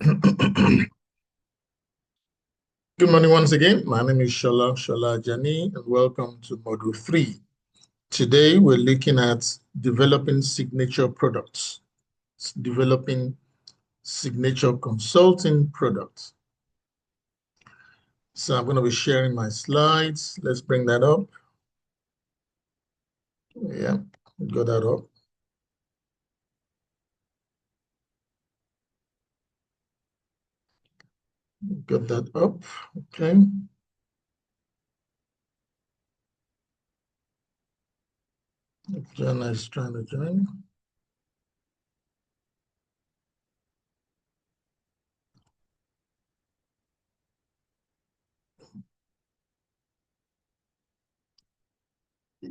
Good morning once again. My name is Shola Ajani, and welcome to Module 3. Today, we're looking at developing signature products, developing signature consulting products. So I'm going to be sharing my slides. Let's bring that up. Yeah, got that up. Got that up. Okay. Jenna is trying to join.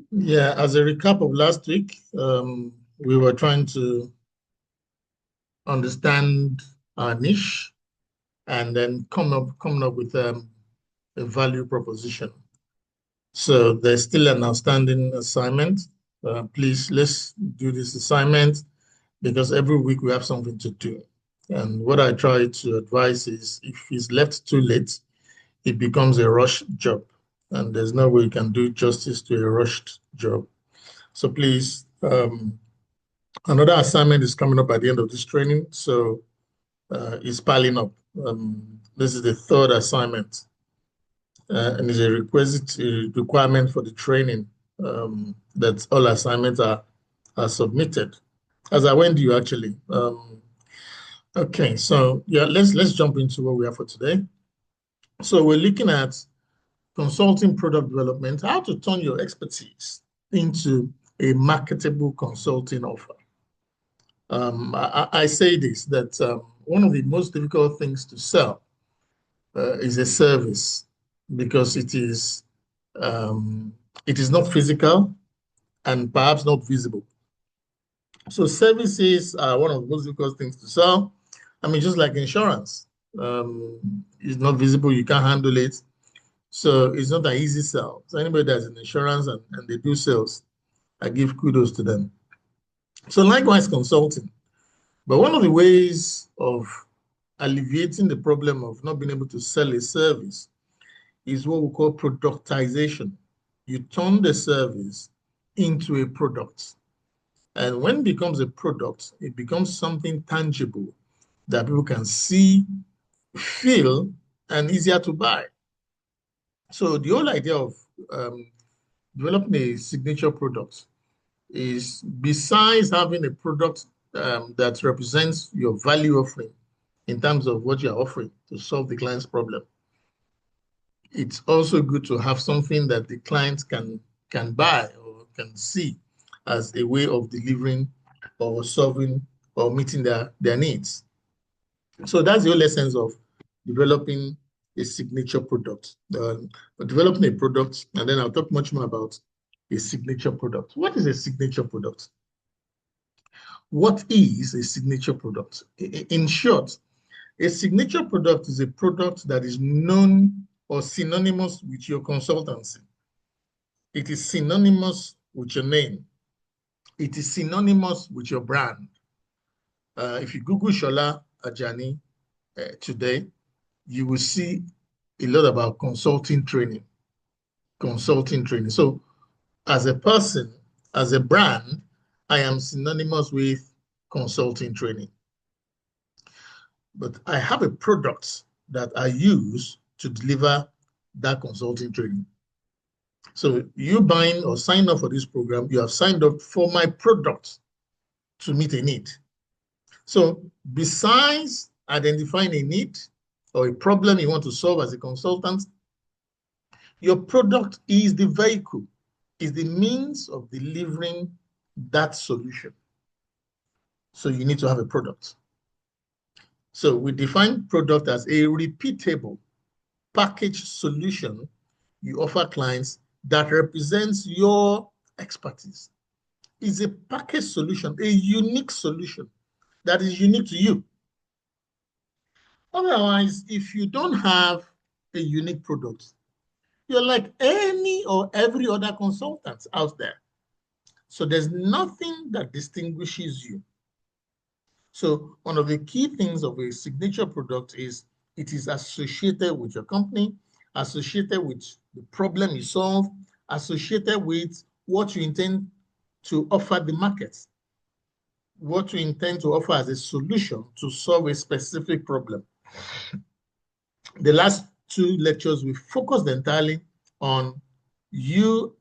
Yeah, as a recap of last week, we were trying to understand our niche and then coming up with a value proposition. So there's still an outstanding assignment. Please, let's do this assignment because every week we have something to do. And what I try to advise is if it's left too late, it becomes a rush job. And there's no way you can do justice to a rushed job. So please, another assignment is coming up at the end of this training. So it's piling up. This is the third assignment. And is a requirement for the training that all assignments are submitted. As I went to you actually. Okay, so yeah, let's jump into what we have for today. So we're looking at consulting product development, how to turn your expertise into a marketable consulting offer. I say this that one of the most difficult things to sell is a service because it is not physical and perhaps not visible. So services are one of the most difficult things to sell. I mean, just like insurance, it's not visible, you can't handle it. So it's not an easy sell. So anybody that's in insurance and they do sales, I give kudos to them. So likewise, consulting. But one of the ways of alleviating the problem of not being able to sell a service is what we call productization. You turn the service into a product. And when it becomes a product, it becomes something tangible that people can see, feel, and easier to buy. So the whole idea of developing a signature product is besides having a product that represents your value offering in terms of what you're offering to solve the client's problem, it's also good to have something that the client can buy or can see as a way of delivering or solving or meeting their needs. So that's the whole essence of developing a signature product. Developing a product, and then I'll talk much more about a signature product. What is a signature product? What is a signature product? In short, a signature product is a product that is known or synonymous with your consultancy. It is synonymous with your name. It is synonymous with your brand. If you Google Shola Ajani today, you will see a lot about consulting training. Consulting training. So as a person, as a brand, I am synonymous with consulting training. But I have a product that I use to deliver that consulting training. So you buying or sign up for this program, you have signed up for my product to meet a need. So besides identifying a need or a problem you want to solve as a consultant, your product is the vehicle, is the means of delivering that solution. So you need to have a product. So we define product as a repeatable package solution you offer clients that represents your expertise. It's a package solution, a unique solution that is unique to you. Otherwise, if you don't have a unique product, you're like any or every other consultant out there. So there's nothing that distinguishes you. So one of the key things of a signature product is it is associated with your company, associated with the problem you solve, associated with what you intend to offer the market, what you intend to offer as a solution to solve a specific problem. The last two lectures, we focused entirely on you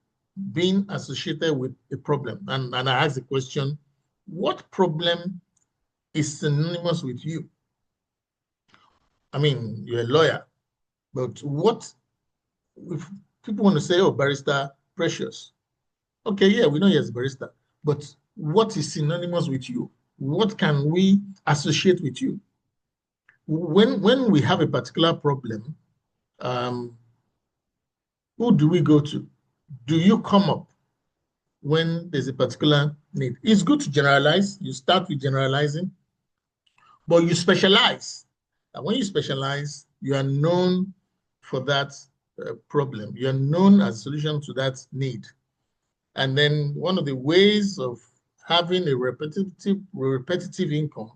being associated with a problem. And I asked the question, what problem is synonymous with you? I mean, you're a lawyer, but what if people want to say, oh, Barrister Precious? Okay, yeah, we know you're a barrister, but what is synonymous with you? What can we associate with you? When we have a particular problem, um, who do we go to? Do you come up when there's a particular need? It's good to generalize. You start with generalizing, but you specialize. And when you specialize, you are known for that problem. You are known as a solution to that need. And then one of the ways of having a repetitive income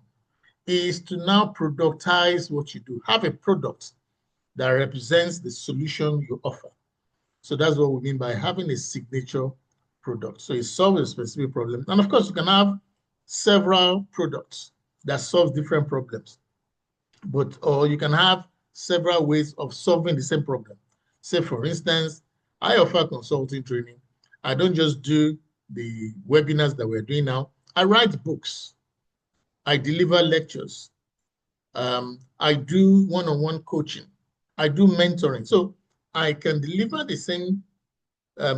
is to now productize what you do. Have a product that represents the solution you offer. So that's what we mean by having a signature product. So it solves a specific problem. And of course, you can have several products that solve different problems. Or you can have several ways of solving the same problem. Say, for instance, I offer consulting training. I don't just do the webinars that we're doing now. I write books. I deliver lectures. I do one-on-one coaching. I do mentoring. So I can deliver the same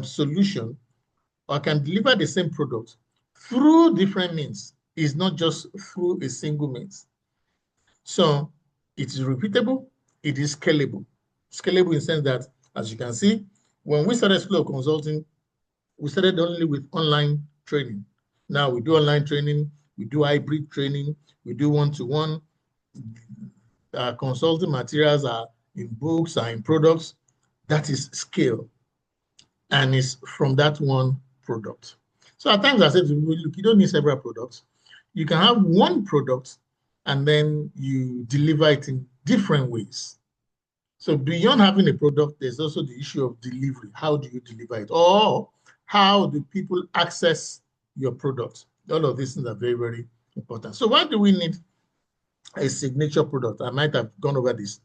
solution, or I can deliver the same product through different means. It's not just through a single means. So it is repeatable, it is scalable. Scalable in the sense that, as you can see, when we started School of Consulting, we started only with online training. Now we do online training, we do hybrid training, we do one-to-one. Consulting materials are in books, are in products. That is scale. And it's from that one product. So at times I said, look, you don't need several products. You can have one product and then you deliver it in different ways. So beyond having a product, there's also the issue of delivery. How do you deliver it? Or how do people access your product? All of these things are very, very important. So why do we need a signature product? I might have gone over this.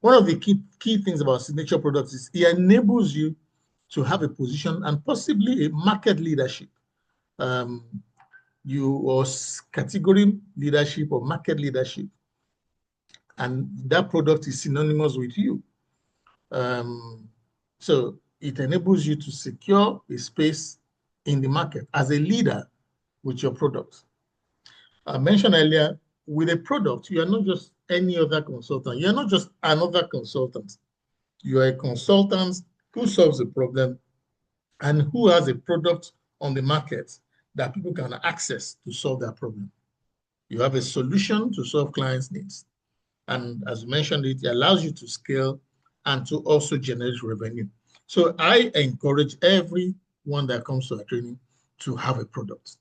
One of the key things about signature products is it enables you to have a position and possibly a market leadership. Or category leadership or market leadership. And that product is synonymous with you. So it enables you to secure a space in the market as a leader with your product. I mentioned earlier, with a product, you are not just any other consultant. You're not just another consultant. You are a consultant who solves a problem and who has a product on the market that people can access to solve that problem. You have a solution to solve clients' needs. And as you mentioned, it allows you to scale and to also generate revenue. So I encourage everyone that comes to our training to have a product.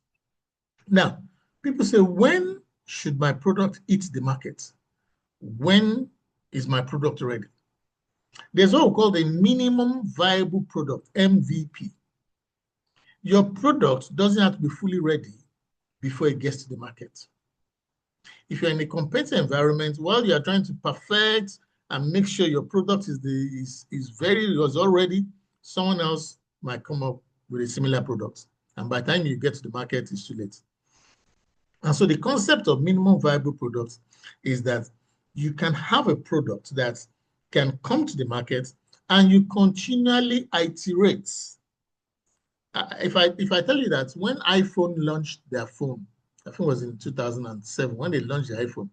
Now, people say, when should my product hit the market? When is my product ready? There's what we call the minimum viable product, MVP. Your product doesn't have to be fully ready before it gets to the market. If you're in a competitive environment, while you're trying to perfect and make sure your product is already, someone else might come up with a similar product. And by the time you get to the market, it's too late. And so the concept of minimum viable products is that you can have a product that can come to the market and you continually iterate. If I tell you that when iPhone launched their phone, I think it was in 2007, when they launched the iPhone,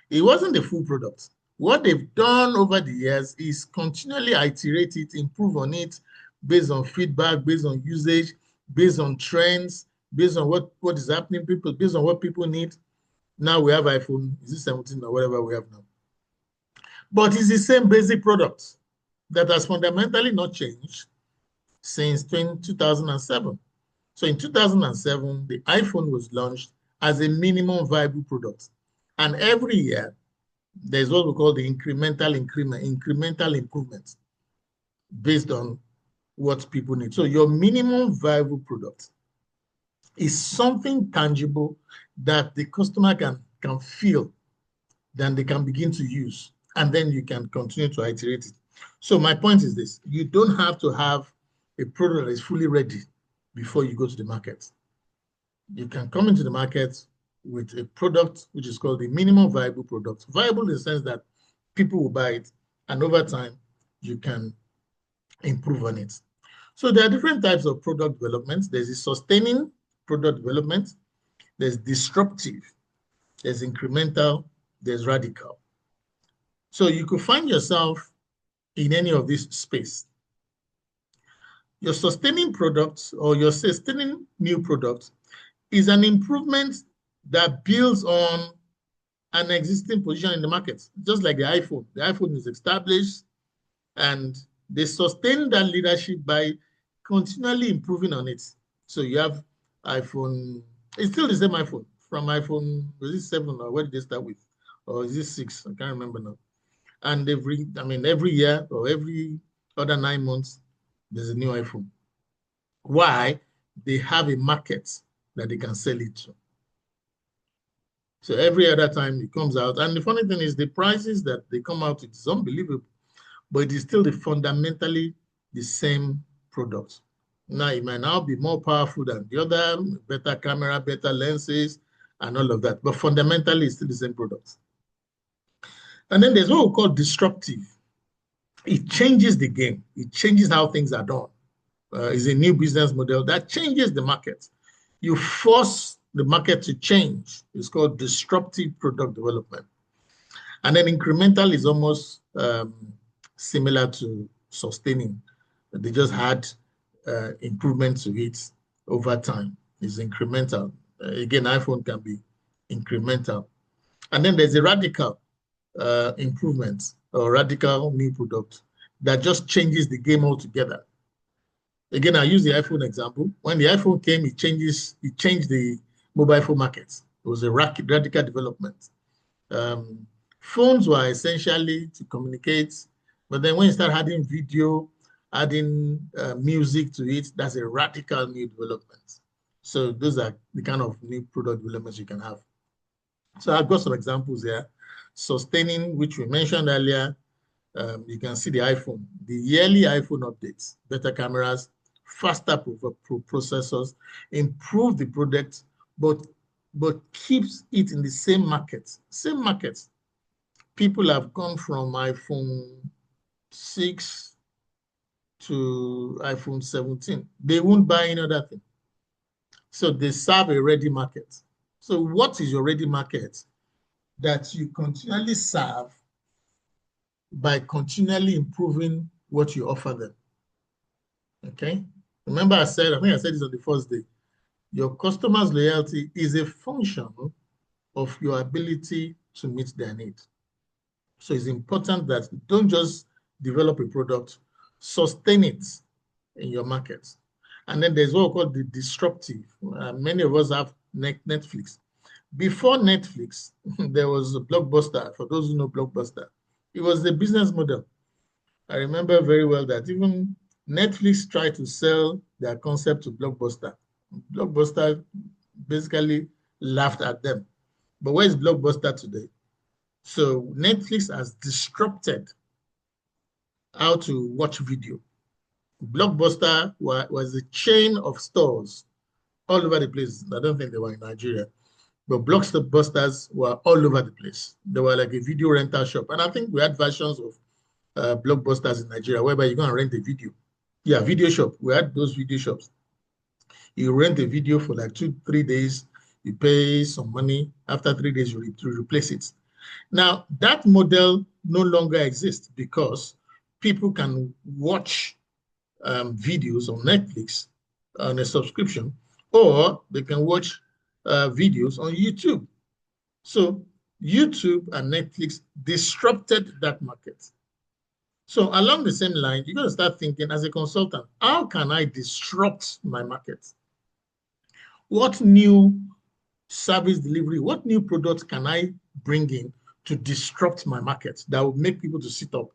it wasn't the full product. What they've done over the years is continually iterate it, improve on it based on feedback, based on usage, based on trends, based on what is happening, based on what people need. Now we have iPhone, is it 17 or whatever we have now? But it's the same basic product that has fundamentally not changed since 2007. So in 2007, the iPhone was launched as a minimum viable product. And every year, there's what we call the incremental improvements based on what people need. So your minimum viable product is something tangible that the customer can feel, then they can begin to use, and then you can continue to iterate it. So my point is this: you don't have to have a product that is fully ready before you go to the market. You can come into the market with a product which is called the minimum viable product. Viable in the sense that people will buy it, and over time you can improve on it. So there are different types of product development. There's a sustaining product development, there's disruptive, there's incremental, there's radical. So you could find yourself in any of this space. Your sustaining products or your sustaining new product is an improvement that builds on an existing position in the market, just like the iPhone. The iPhone is established and they sustain that leadership by continually improving on it. So you have iPhone, it's still the same iPhone from iPhone, was it 7 or what did they start with? Or is it 6? I can't remember now. And every year or every other 9 months, there's a new iPhone. Why? They have a market that they can sell it to. So every other time it comes out, and the funny thing is the prices that they come out, it's unbelievable, but it is still fundamentally the same product. Now, it might now be more powerful than the other, better camera, better lenses, and all of that, but fundamentally it's still the same product. And then there's what we call disruptive. It changes the game. It changes how things are done. It's a new business model that changes the market. You force the market to change. It's called disruptive product development. And then incremental is almost similar to sustaining. They just had improvements to it over time. It's incremental. Again, iPhone can be incremental. And then there's a radical improvement or radical new product that just changes the game altogether. Again, I use the iPhone example. When the iPhone came, it changed the mobile phone market. It was a radical development. Phones were essentially to communicate, but then when you start adding video, adding music to it, that's a radical new development. So those are the kind of new product developments you can have. So I've got some examples here. Sustaining, which we mentioned earlier, you can see the iPhone, the yearly iPhone updates, better cameras, faster processors, improve the product, but keeps it in the same market. Same market. People have gone from iPhone 6 to iPhone 17. They won't buy any other thing. So they serve a ready market. So what is your ready market that you continually serve by continually improving what you offer them? Okay. Remember I think I said this on the first day. Your customers' loyalty is a function of your ability to meet their needs. So it's important that you don't just develop a product, sustain it in your market. And then there's what we call the disruptive. Many of us have Netflix. Before Netflix, there was a Blockbuster. For those who know Blockbuster, it was the business model. I remember very well that even Netflix tried to sell their concept to Blockbuster. Blockbuster basically laughed at them. But where is Blockbuster today? So Netflix has disrupted how to watch video. Blockbuster was a chain of stores all over the place. I don't think they were in Nigeria, but Blockbusters were all over the place. They were like a video rental shop. And I think we had versions of Blockbusters in Nigeria whereby you're going to rent a video. Yeah, video shop. We had those video shops. You rent a video for like 2-3 days. You pay some money. After 3 days, you replace it. Now, that model no longer exists because people can watch videos on Netflix on a subscription, or they can watch videos on YouTube. So YouTube and Netflix disrupted that market. So along the same line, you're going to start thinking as a consultant, how can I disrupt my market? What new service delivery. What new products can I bring in to disrupt my market that will make people to sit up?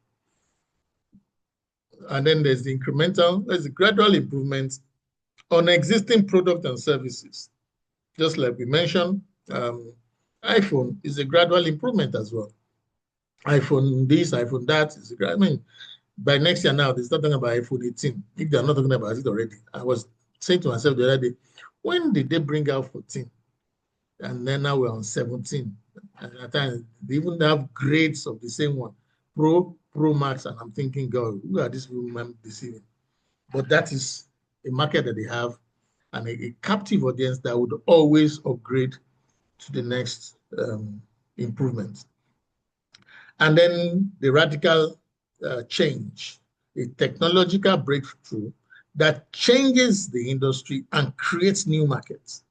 And then there's the incremental, there's the gradual improvement on existing product and services. Just like we mentioned, iPhone is a gradual improvement as well. iPhone this, iPhone that. I mean, by next year now, they start talking about iPhone 18. If they're not talking about it already. I was saying to myself the other day, when did they bring out 14? And then now we're on 17. And at times, they even have grades of the same one, Pro, Pro Max, and I'm thinking, God, who are these women deceiving? But that is a market that they have and a captive audience that would always upgrade to the next improvement. And then the radical change, a technological breakthrough that changes the industry and creates new markets.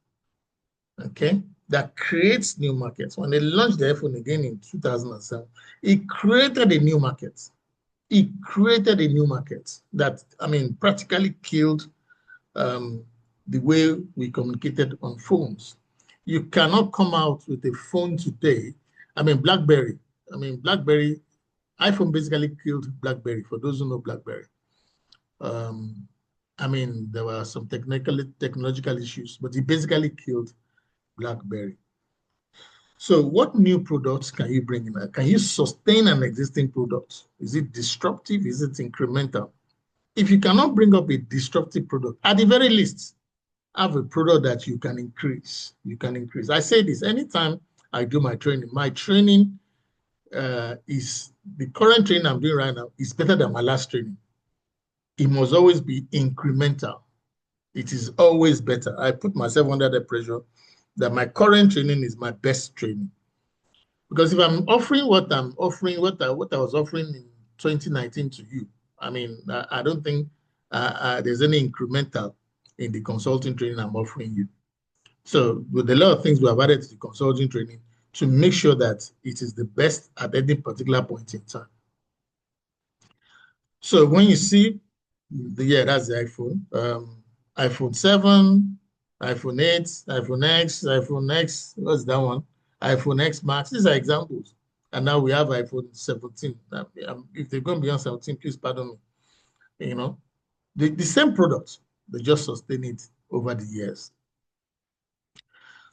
Okay, that creates new markets. When they launched the iPhone again in 2007, it created a new market. It created a new market that, I mean, practically killed the way we communicated on phones. You cannot come out with a phone today. I mean, BlackBerry. iPhone basically killed BlackBerry, for those who know BlackBerry. I mean, there were some technological issues, but it basically killed BlackBerry. So what new products can you bring in? Can you sustain an existing product? Is it disruptive? Is it incremental? If you cannot bring up a disruptive product, at the very least, have a product that you can increase. You can increase. I say this anytime I do my training. My training is the current training I'm doing right now is better than my last training. It must always be incremental. It is always better. I put myself under the pressure that my current training is my best training. Because if I'm offering what I'm offering, what I was offering in 2019 to you, I mean, I don't think there's any incremental in the consulting training I'm offering you. So with a lot of things we have added to the consulting training to make sure that it is the best at any particular point in time. So when you see, that's the iPhone, iPhone 7, iPhone 8, iPhone X, iPhone X, what's that one? iPhone X Max, these are examples. And now we have iPhone 17. If they're going beyond 17, please pardon me. You know, the same product, they just sustain it over the years.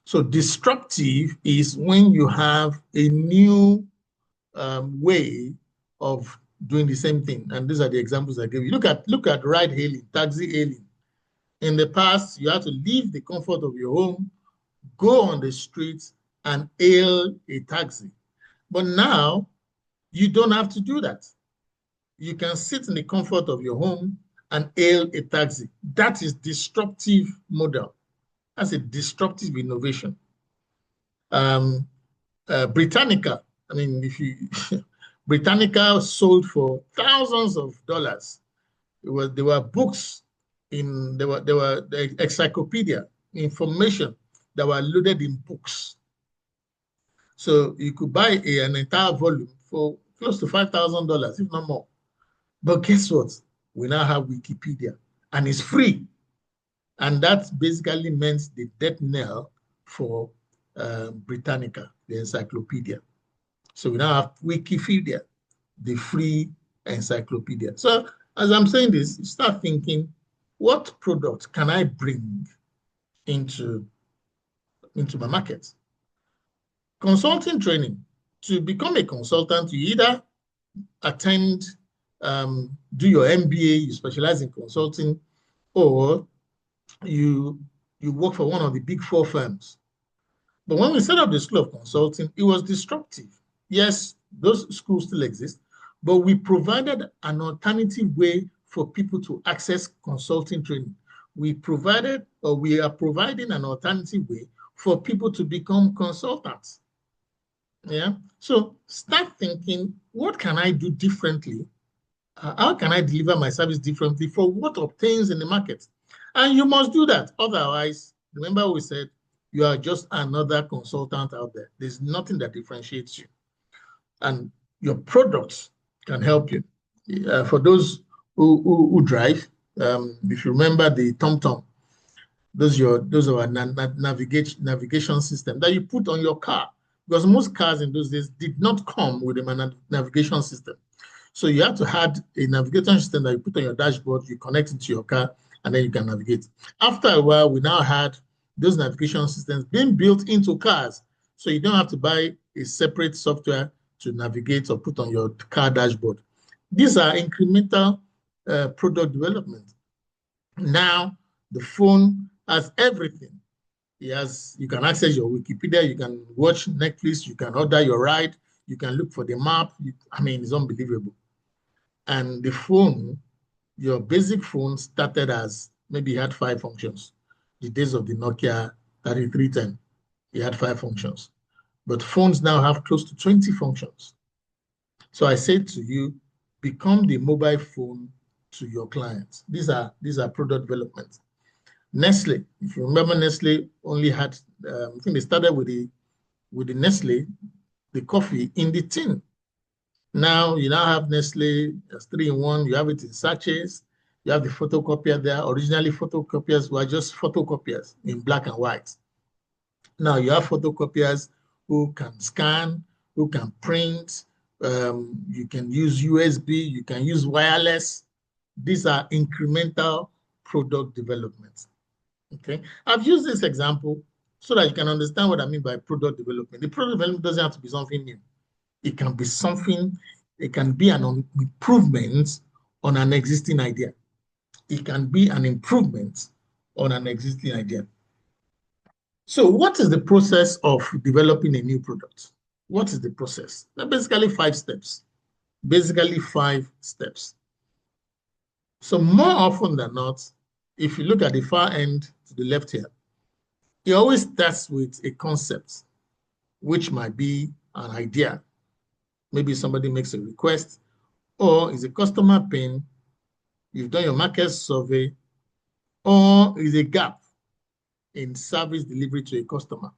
So disruptive is when you have a new way of doing the same thing. And these are the examples I gave you. Look at ride hailing, taxi hailing. In the past, you had to leave the comfort of your home, go on the streets and hail a taxi. But now, you don't have to do that. You can sit in the comfort of your home and hail a taxi. That is disruptive model. That's a disruptive innovation. Britannica, I mean, if you Britannica sold for thousands of dollars. There were books there were the encyclopedia information that were loaded in books. So you could buy an entire volume for close to $5,000, if not more. But guess what? We now have Wikipedia, and it's free. And that basically meant the death knell for Britannica, the encyclopedia. So we now have Wikipedia, the free encyclopedia. So as I'm saying this, start thinking, what product can I bring into my market? Consulting training. To become a consultant, you either attend, do your MBA, you specialize in consulting, or you work for one of the big 4 firms. But when we set up the School of Consulting, it was disruptive. Yes, those schools still exist, but we provided an alternative way for people to access consulting training. We are providing an alternative way for people to become consultants. Yeah. So start thinking, what can I do differently? How can I deliver my service differently for what obtains in the market? And you must do that. Otherwise, remember we said, you are just another consultant out there. There's nothing that differentiates you. And your products can help you. For those who drive, if you remember the TomTom, Those are our navigation system that you put on your car, because most cars in those days did not come with a navigation system. So you have to have a navigation system that you put on your dashboard, you connect it to your car, and then you can navigate. After a while, we now had those navigation systems being built into cars. So you don't have to buy a separate software to navigate or put on your car dashboard. These are incremental product development. Now, the phone has everything. You can access your Wikipedia, you can watch Netflix, you can order your ride, you can look for the map. I mean, it's unbelievable. And the phone, your basic phone started as maybe it had 5 functions. The days of the Nokia 3310, it had 5 functions. But phones now have close to 20 functions. So I say to you, become the mobile phone to your clients. These are product development. Nestle, if you remember, Nestle only had, I think they started with the Nestle, the coffee in the tin. Now you now have Nestle as 3-in-1. You have it in sachets. You have the photocopier there. Originally, photocopiers were just photocopiers in black and white. Now you have photocopiers who can scan, who can print. You can use USB. You can use wireless. These are incremental product development. Okay, I've used this example so that you can understand what I mean by product development. The product development doesn't have to be something new. It can be something, it can be an improvement on an existing idea. It can be an improvement on an existing idea. So what is the process of developing a new product? What is the process? There are basically 5 steps. Basically 5 steps. So more often than not, if you look at the far end to the left here, it always starts with a concept, which might be an idea. Maybe somebody makes a request, or is a customer pain, you've done your market survey, or is a gap in service delivery to a customer.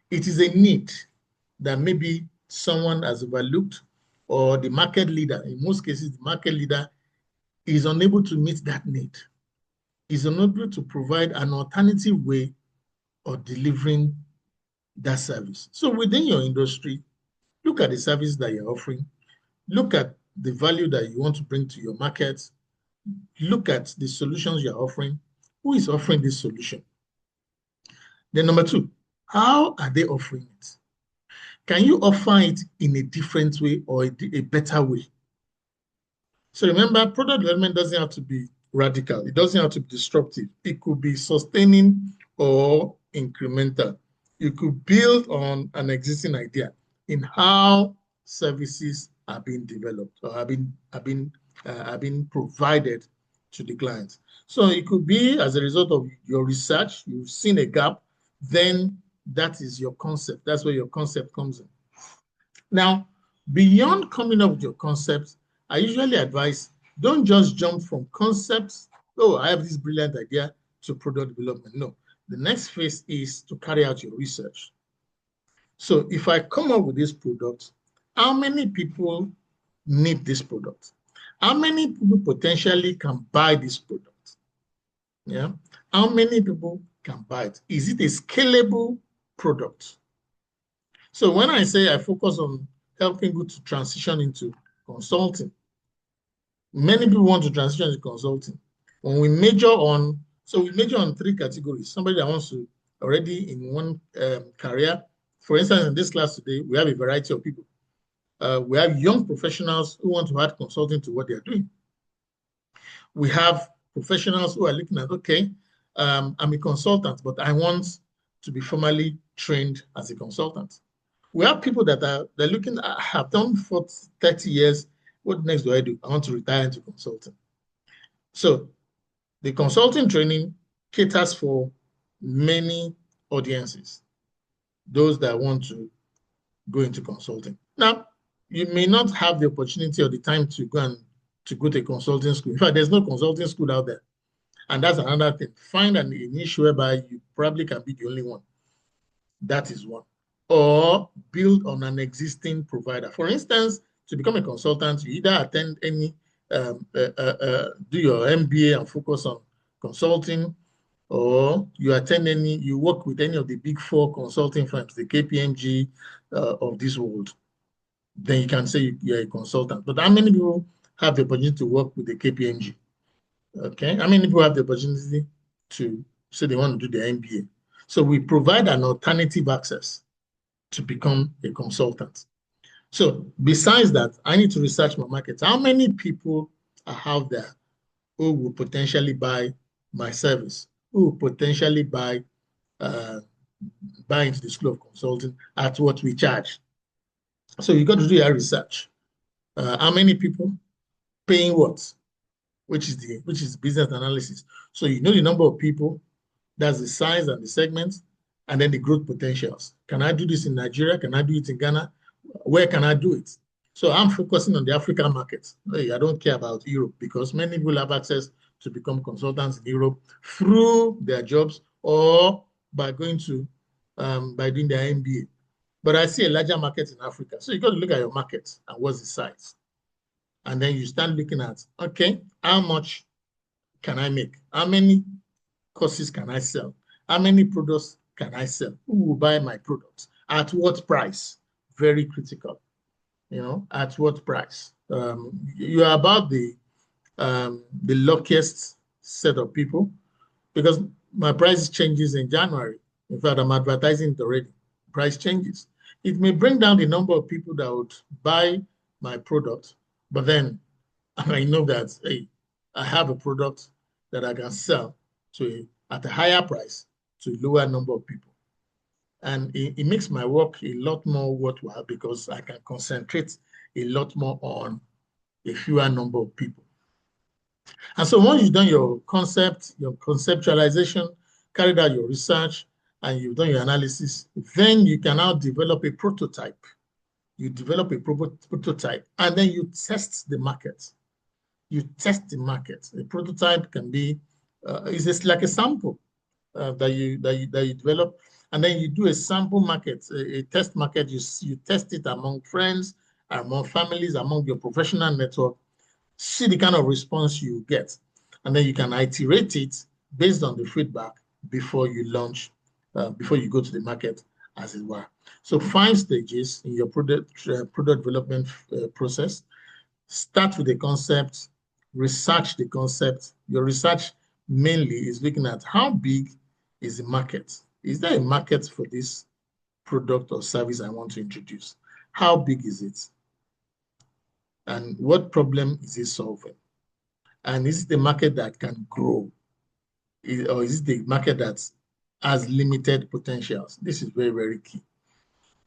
It is a need that maybe someone has overlooked, or the market leader, in most cases, the market leader is unable to meet that need, is unable to provide an alternative way of delivering that service. So within your industry, look at the service that you're offering, look at the value that you want to bring to your market, look at the solutions you're offering. Who is offering this solution? Then number 2, how are they offering it? Can you offer it in a different way or a better way? So remember, product development doesn't have to be radical. It doesn't have to be disruptive. It could be sustaining or incremental. You could build on an existing idea in how services are being developed or are being provided to the clients. So it could be as a result of your research, you've seen a gap, then that is your concept. That's where your concept comes in. Now, beyond coming up with your concepts, I usually advise, don't just jump from concepts, oh, I have this brilliant idea, to product development. No, the next phase is to carry out your research. So if I come up with this product, how many people need this product? How many people potentially can buy this product? Yeah. How many people can buy it? Is it a scalable product? So when I say I focus on helping people to transition into consulting, many people want to transition into consulting. When we measure on, so we measure on 3 categories. Somebody that wants to already in one career. For instance, in this class today, we have a variety of people. We have young professionals who want to add consulting to what they're doing. We have professionals who are looking at, okay, I'm a consultant, but I want to be formally trained as a consultant. We have people that they're looking at, have done for 30 years. What next do I do? I want to retire into consulting. So the consulting training caters for many audiences, those that want to go into consulting. Now, you may not have the opportunity or the time to go to a consulting school. In fact, there's no consulting school out there. And that's another thing. Find a niche whereby you probably can be the only one. That is one. Or build on an existing provider. For instance, to become a consultant, you either attend any, do your MBA and focus on consulting, or you work with any of the big four consulting firms, the KPMG of this world, then you can say you're a consultant. But how many people have the opportunity to work with the KPMG? Okay. How many people have the opportunity to say they want to do the MBA? So we provide an alternative access to become a consultant. So besides that, I need to research my market. How many people are out there who will potentially buy my service, who will potentially buy into the school of consulting at what we charge? So you got to do your research. How many people paying what? Which is business analysis. So you know the number of people, that's the size and the segments, and then the growth potentials. Can I do this in Nigeria? Can I do it in Ghana? Where can I do it? So I'm focusing on the African market. Hey, I don't care about Europe because many people have access to become consultants in Europe through their jobs or by going to by doing their MBA. But I see a larger market in Africa. So you got to look at your market and what's the size. And then you start looking at, okay, how much can I make? How many courses can I sell? How many products can I sell? Who will buy my products? At what price? Very critical. At what price? You are about the luckiest set of people because my price changes in January. In fact, I'm advertising it already. Price changes. It may bring down the number of people that would buy my product, but then I know that, hey, I have a product that I can sell at a higher price to a lower number of people. And it makes my work a lot more worthwhile because I can concentrate a lot more on a fewer number of people. And so once you've done your conceptualization, carried out your research, and you've done your analysis, then you can now develop a prototype. You develop a prototype, and then you test the market. You test the market. A prototype can be is just like a sample that you develop, and then you do a sample market, a test market. You test it among friends, among families, among your professional network. See the kind of response you get, and then you can iterate it based on the feedback before you launch, before you go to the market, as it were. So 5 stages in your product development process. Start with the concept, research the concept. Your research mainly is looking at how big is the market. Is there a market for this product or service I want to introduce? How big is it? And what problem is it solving? And is it the market that can grow? Or is it the market that has limited potentials? This is very, very key.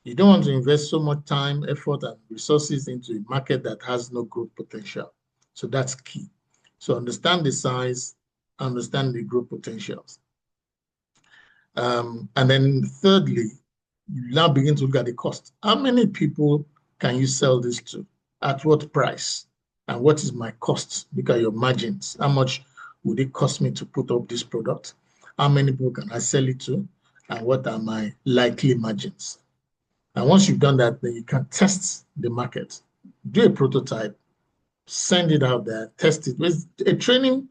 You don't want to invest so much time, effort, and resources into a market that has no growth potential. So that's key. So understand the size, understand the growth potentials. And then thirdly, you now begin to look at the cost. How many people can you sell this to? At what price? And what is my cost? Look at your margins. How much would it cost me to put up this product? How many people can I sell it to? And what are my likely margins? And once you've done that, then you can test the market. Do a prototype, send it out there, test it. A training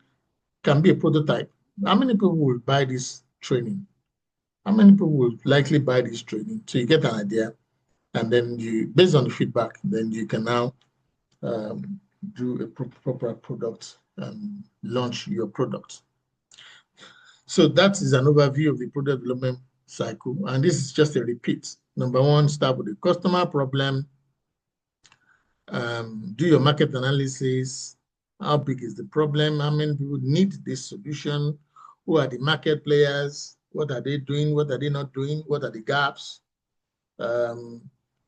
can be a prototype. How many people will buy this training? How many people will likely buy this training? So you get an idea, and then based on the feedback, then you can now do a proper product and launch your product. So that is an overview of the product development cycle, and this is just a repeat. Number 1, start with the customer problem. Do your market analysis. How big is the problem? How many people need this solution? Who are the market players? What are they doing? What are they not doing? What are the gaps? What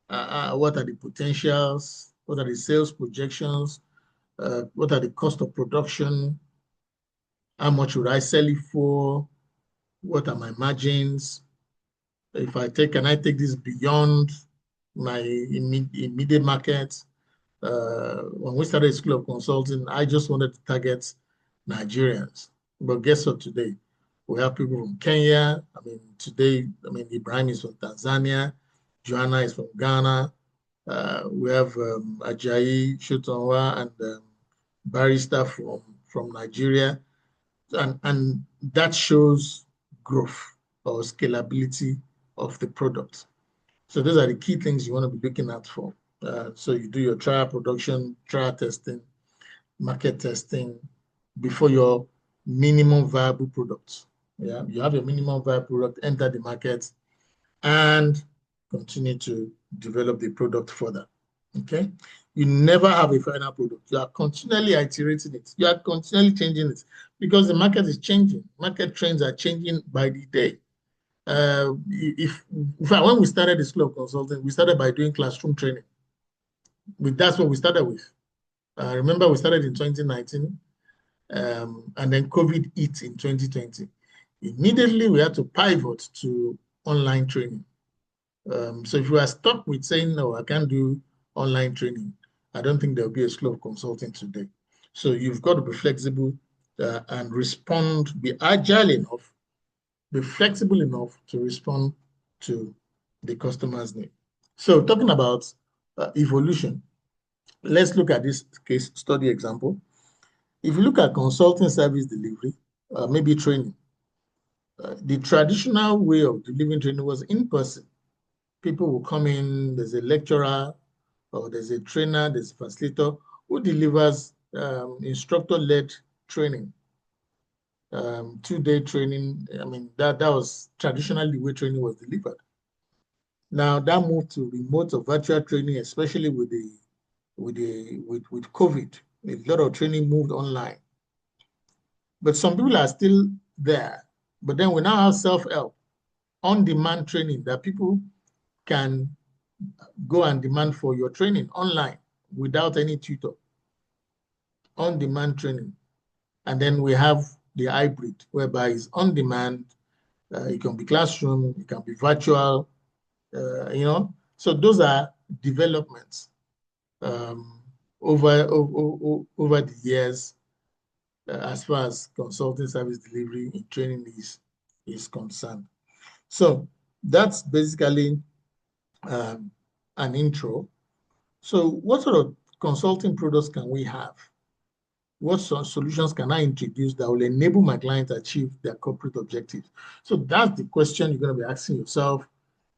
are the potentials? What are the sales projections? What are the cost of production? How much would I sell it for? What are my margins? Can I take this beyond my immediate market? When we started School of Consulting, I just wanted to target Nigerians. But guess what today? We have people from Kenya. Ibrahim is from Tanzania. Joanna is from Ghana. We have Ajayi Shotonwa and Barrister from Nigeria. And that shows growth or scalability of the product. So those are the key things you want to be looking at for. So you do your trial production, trial testing, market testing before your minimum viable product. Yeah, you have your minimum viable product, enter the market, and continue to develop the product further. Okay, you never have a final product. You are continually iterating it. You are continually changing it because the market is changing. Market trends are changing by the day. If when we started the School of Consulting, we started by doing classroom training. That's what we started with. Remember, we started in 2019, and then COVID hit in 2020. Immediately, we had to pivot to online training. So if you are stuck with saying, no, I can't do online training, I don't think there'll be a School of Consulting today. So you've got to be flexible and respond, be agile enough, be flexible enough to respond to the customer's need. So talking about evolution, let's look at this case study example. If you look at consulting service delivery, maybe training, the traditional way of delivering training was in person. People will come in, there's a lecturer or there's a trainer, there's a facilitator who delivers instructor-led training, 2-day training. I mean, that was traditionally the way training was delivered. Now that moved to remote or virtual training, especially with COVID. A lot of training moved online. But some people are still there. But then we now have self-help, on-demand training that people can go and demand for your training online without any tutor. On-demand training. And then we have the hybrid, whereby it's on-demand. It can be classroom, it can be virtual, So those are developments over the years as far as consulting service delivery in training is concerned. So that's basically an intro. So what sort of consulting products can we have? What sort of solutions can I introduce that will enable my client to achieve their corporate objectives? So that's the question you're going to be asking yourself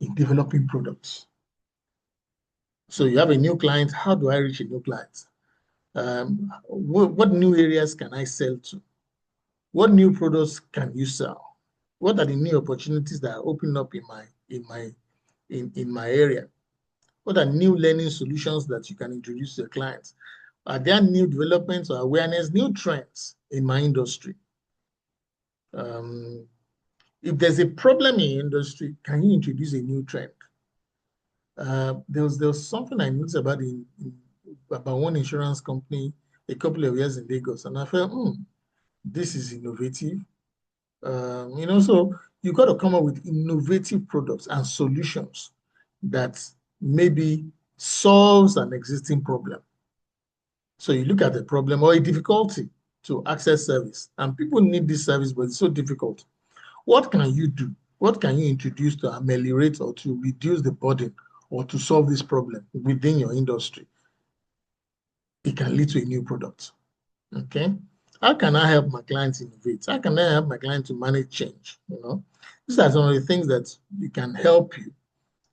in developing products. So you have a new client. How do I reach a new client? What new areas can I sell to? What new products can you sell? What are the new opportunities that are opening up in my area? What are new learning solutions that you can introduce to your clients? Are there new developments or awareness, new trends in my industry? If there's a problem in your industry, can you introduce a new trend? There was something I noticed about one insurance company a couple of years in Lagos, and I felt, this is innovative. So you got to come up with innovative products and solutions that maybe solves an existing problem. So you look at the problem or a difficulty to access service, and people need this service, but it's so difficult. What can you do? What can you introduce to ameliorate or to reduce the burden or to solve this problem within your industry? It can lead to a new product. Okay. How can I help my clients innovate? How can I help my client to manage change? These are some of the things that can help you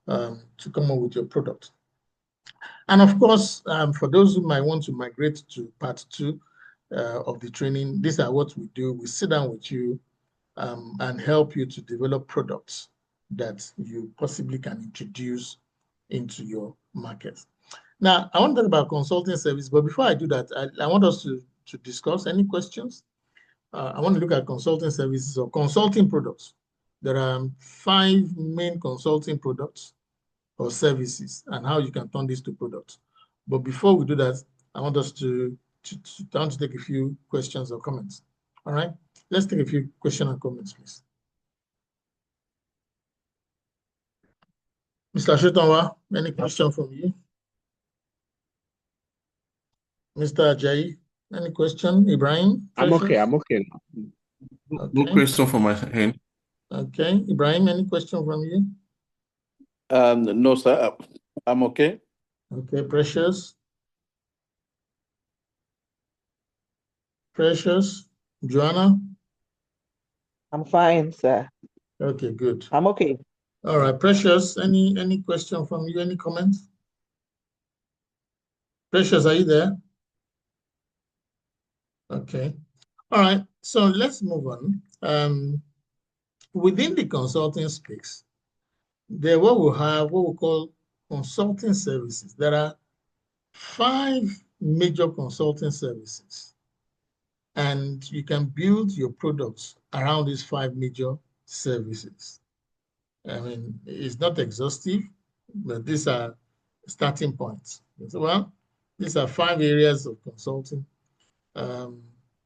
to come up with your product. And of course, for those who might want to migrate to part 2 of the training, these are what we do. We sit down with you and help you to develop products that you possibly can introduce into your market. Now, I want to talk about consulting service, but before I do that, I want us to discuss any questions. I want to look at consulting services or consulting products. There are 5 main consulting products or services and how you can turn these to products. But before we do that, I want us to take a few questions or comments. All right, let's take a few questions and comments, please. Mr. Shotonwa, any question from you? Mr. Ajayi, any question? Ibrahim? I'm okay. Okay. No question from my end. Okay. Ibrahim, any question from you? No, sir. I'm okay. Okay. Precious? Precious? Joanna? I'm fine, sir. Okay, good. I'm okay. All right, Precious, any question from you? Any comments? Precious, are you there? Okay. All right, so let's move on. Within the consulting space, there what we have what we call consulting services. There are 5 major consulting services, and you can build your products around these 5 major services. I mean, it's not exhaustive, but these are starting points. So, well, these are 5 areas of consulting.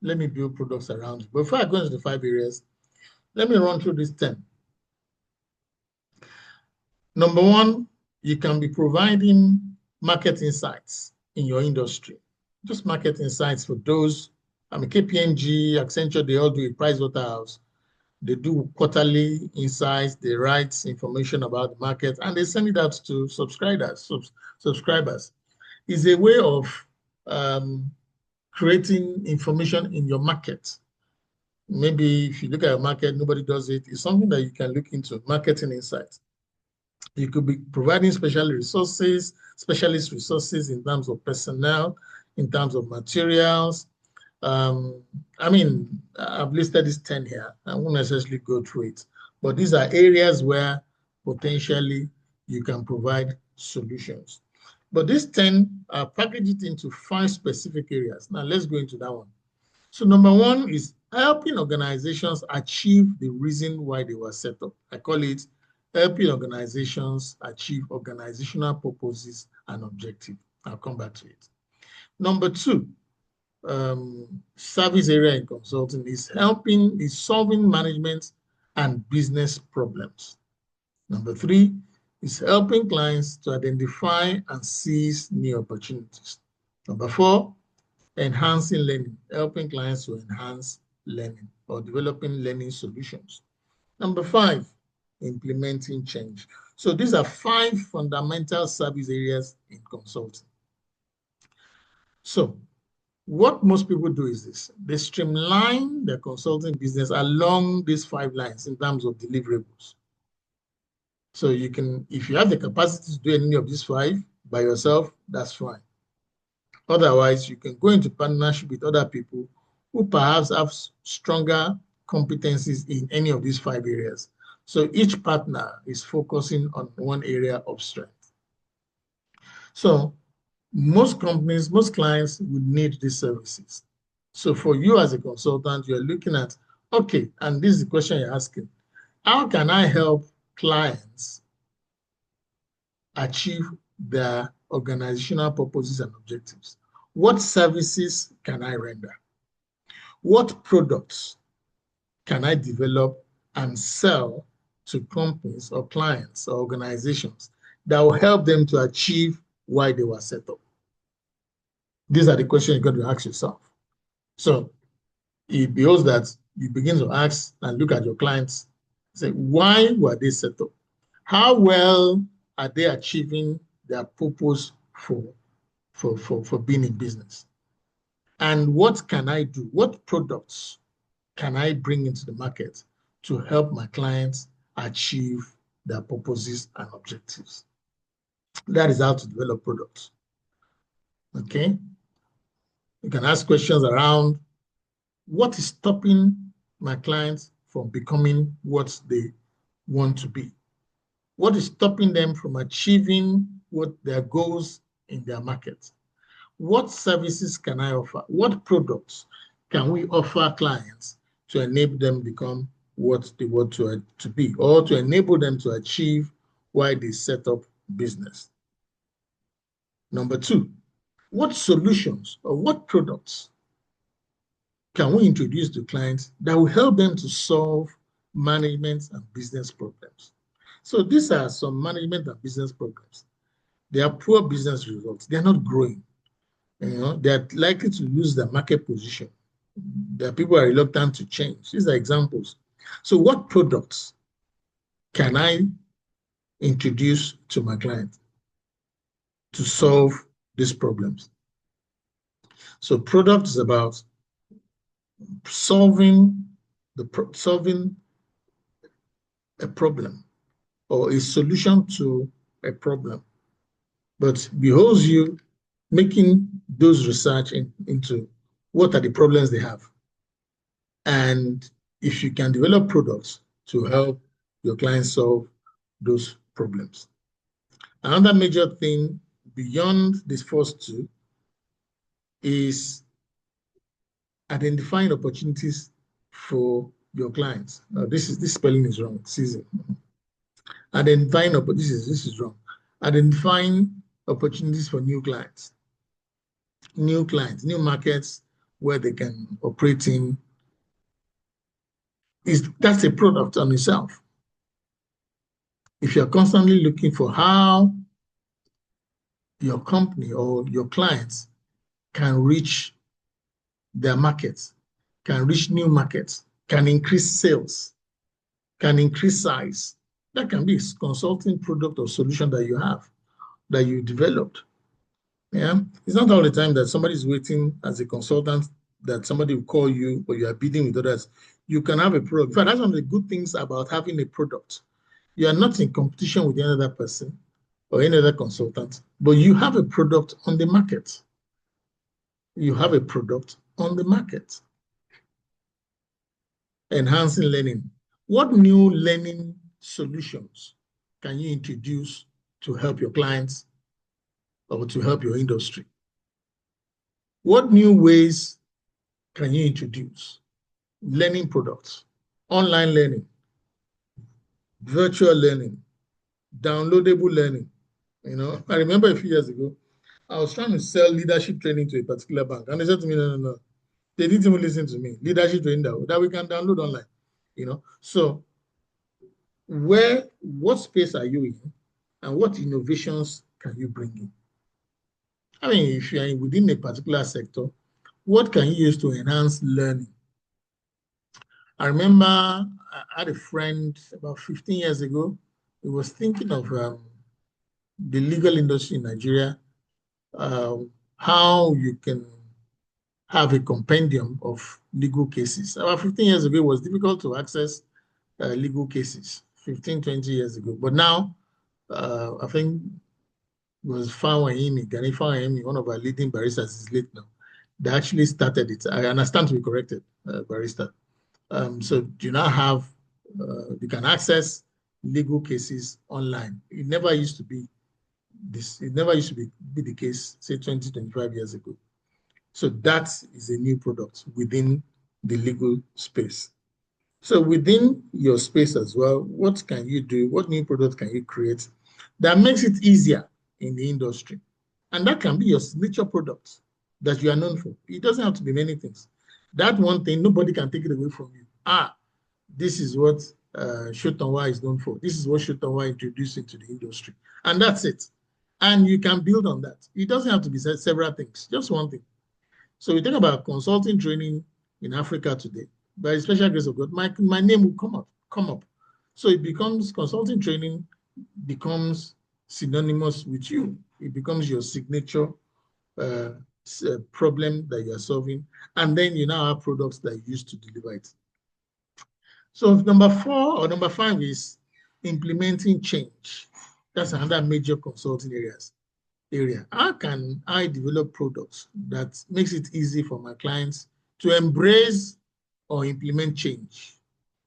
Let me build products around it. Before I go into the 5 areas, let me run through these 10. Number 1, you can be providing market insights in your industry. Just market insights for those. I mean, KPMG, Accenture, they all do it. Pricewaterhouse, they do quarterly insights. They write information about the market and they send it out to subscribers. It's a way of creating information in your market. Maybe if you look at your market, nobody does it. It's something that you can look into, marketing insights. You could be providing specialist resources in terms of personnel, in terms of materials. I mean, I've listed these 10 here. I won't necessarily go through it, but these are areas where potentially you can provide solutions. But these 10 are packaged into 5 specific areas. Now let's go into that one. So number 1 is helping organizations achieve the reason why they were set up. I call it helping organizations achieve organizational purposes and objectives. I'll come back to it. Number 2, service area in consulting is solving management and business problems. Number 3 is helping clients to identify and seize new opportunities. Number 4, enhancing learning, helping clients to enhance learning or developing learning solutions. Number 5, implementing change. So these are 5 fundamental service areas in consulting. So what most people do is this: they streamline their consulting business along these 5 lines in terms of deliverables. So you can, if you have the capacity to do any of these 5 by yourself, that's fine. Otherwise, you can go into partnership with other people who perhaps have stronger competencies in any of these 5 areas. So each partner is focusing on one area of strength. So most companies, most clients would need these services. So for you as a consultant, you're looking at, okay, and this is the question you're asking, how can I help clients achieve their organizational purposes and objectives? What services can I render? What products can I develop and sell to companies or clients or organizations that will help them to achieve why they were set up? These are the questions you're going to ask yourself. So it behoves that you begin to ask and look at your clients, say, why were they set up? How well are they achieving their purpose for being in business? And what can I do? What products can I bring into the market to help my clients achieve their purposes and objectives? That is how to develop products. Okay? You can ask questions around what is stopping my clients from becoming what they want to be? What is stopping them from achieving what their goals in their market? What services can I offer? What products can we offer clients to enable them become what they want to be, or to enable them to achieve why they set up business? Number 2, what solutions or what products can we introduce to clients that will help them to solve management and business problems? So these are some management and business problems. They are poor business results. They're not growing. They're likely to lose their market position. The people are reluctant to change. These are examples. So what products can I introduce to my client to solve these problems? So product is about solving solving a problem or a solution to a problem, but beholds you making those research into what are the problems they have. And if you can develop products to help your clients solve those problems. Another major thing beyond these first two is identifying opportunities for your clients. Now, this spelling is wrong. Season. Identifying this is wrong. Identifying opportunities for new clients, new markets where they can operate in. That's a product on itself. If you're constantly looking for how your company or your clients can reach their markets, can reach new markets, can increase sales, can increase size, that can be a consulting product or solution that you have, that you developed. Yeah, it's not all the time that somebody's waiting as a consultant that somebody will call you or you are bidding with others. You can have a product. In fact, that's one of the good things about having a product. You are not in competition with any other person or any other consultant, but you have a product on the market. You have a product on the market. Enhancing learning. What new learning solutions can you introduce to help your clients or to help your industry? What new ways can you introduce? Learning products, online learning, virtual learning, downloadable learning. You know, I remember a few years ago, I was trying to sell leadership training to a particular bank, and they said to me, no. They didn't even listen to me. Leadership training that we can download online. You know, so what space are you in, and what innovations can you bring in? I mean, if you are within a particular sector, what can you use to enhance learning? I remember I had a friend about 15 years ago who was thinking of the legal industry in Nigeria, how you can have a compendium of legal cases. About 15 years ago, it was difficult to access legal cases, 15, 20 years ago. But now, I think it was Gani Fawahimi, one of our leading baristas, is late now. They actually started it. I understand to be corrected, barista. So you now have, you can access legal cases online. It never used to be this. It never used to be the case, say 20, 25 years ago. So that is a new product within the legal space. So within your space as well, what can you do? What new product can you create that makes it easier in the industry? And that can be your signature product that you are known for. It doesn't have to be many things. That one thing, nobody can take it away from you. This is what Shotonwa is known for. This is what Shotonwa introduced into the industry. And that's it. And you can build on that. It doesn't have to be several things, just one thing. So we talk about consulting training in Africa today. By the special grace of God, my name will come up. So it becomes, consulting training becomes synonymous with you. It becomes your signature problem that you are solving. And then you now have products that you use to deliver it. So number 4 or number 5 is implementing change. That's another major consulting area. How can I develop products that makes it easy for my clients to embrace or implement change?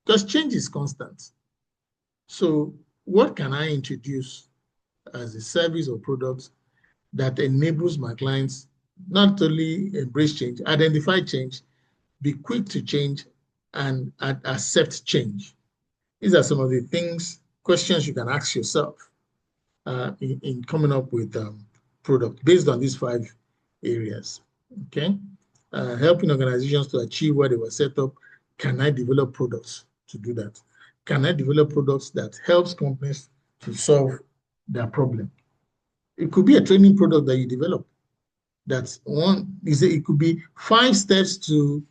Because change is constant. So what can I introduce as a service or product that enables my clients not only embrace change, identify change, be quick to change, and accept change? These are some of the questions you can ask yourself in coming up with product based on these 5 areas. Okay, helping organizations to achieve where they were set up. Can I develop products to do that? Can I develop products that helps companies to solve their problem? It could be a training product that you develop. That's one. It could be 5 steps to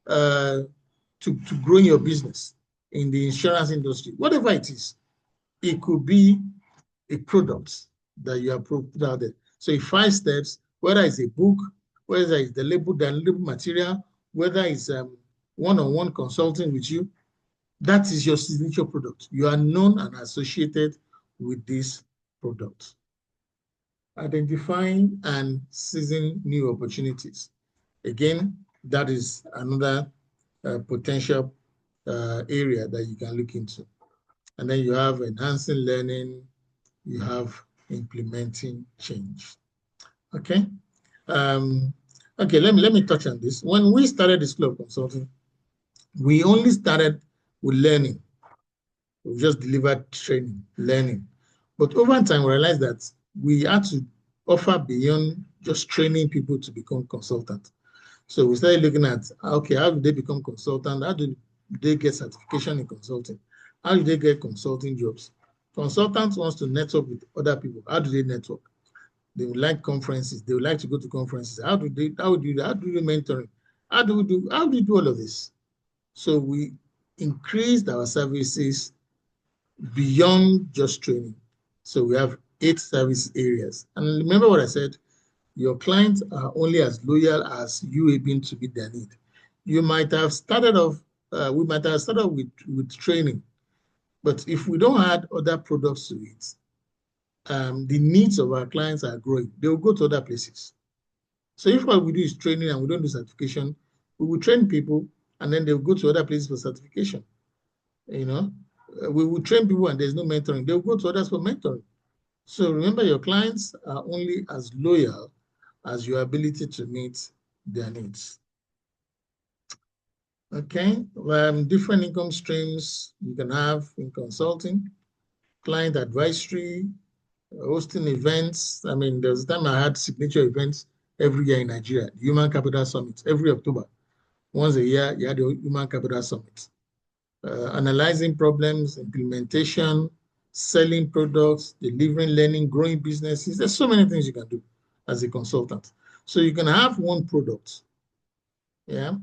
growing your business in the insurance industry. Whatever it is, it could be a product that you have put out there. So 5 steps, whether it's a book, whether it's the label material, whether it's one-on-one consulting with you, that is your signature product. You are known and associated with this product. Identifying and seizing new opportunities. Again, that is another potential area that you can look into. And then you have enhancing learning, you have implementing change. Okay. Okay, let me touch on this. When we started the School of Consulting, we only started with learning. We just delivered training, learning. But over time, we realized that we had to offer beyond just training people to become consultants. So we started looking at, okay, how do they become consultant? How do they get certification in consulting? How do they get consulting jobs? Consultants wants to network with other people. How do they network? They would like conferences. They would like to go to conferences. How do they mentoring? How do we do all of this? So we increased our services beyond just training. So we have 8 service areas. And remember what I said, your clients are only as loyal as you able to meet their need. You might have started off, we might have started with training, but if we don't add other products to it, the needs of our clients are growing. They will go to other places. So if what we do is training and we don't do certification, we will train people and then they'll go to other places for certification. You know, we will train people and there's no mentoring. They'll go to others for mentoring. So remember, your clients are only as loyal as your ability to meet their needs. Okay, different income streams you can have in consulting, client advisory, hosting events. I mean, there's a time I had signature events every year in Nigeria, the Human Capital Summit, every October. Once a year, you had the Human Capital Summit. Analyzing problems, implementation, selling products, delivering learning, growing businesses. There's so many things you can do as a consultant. So you can have one product, yeah,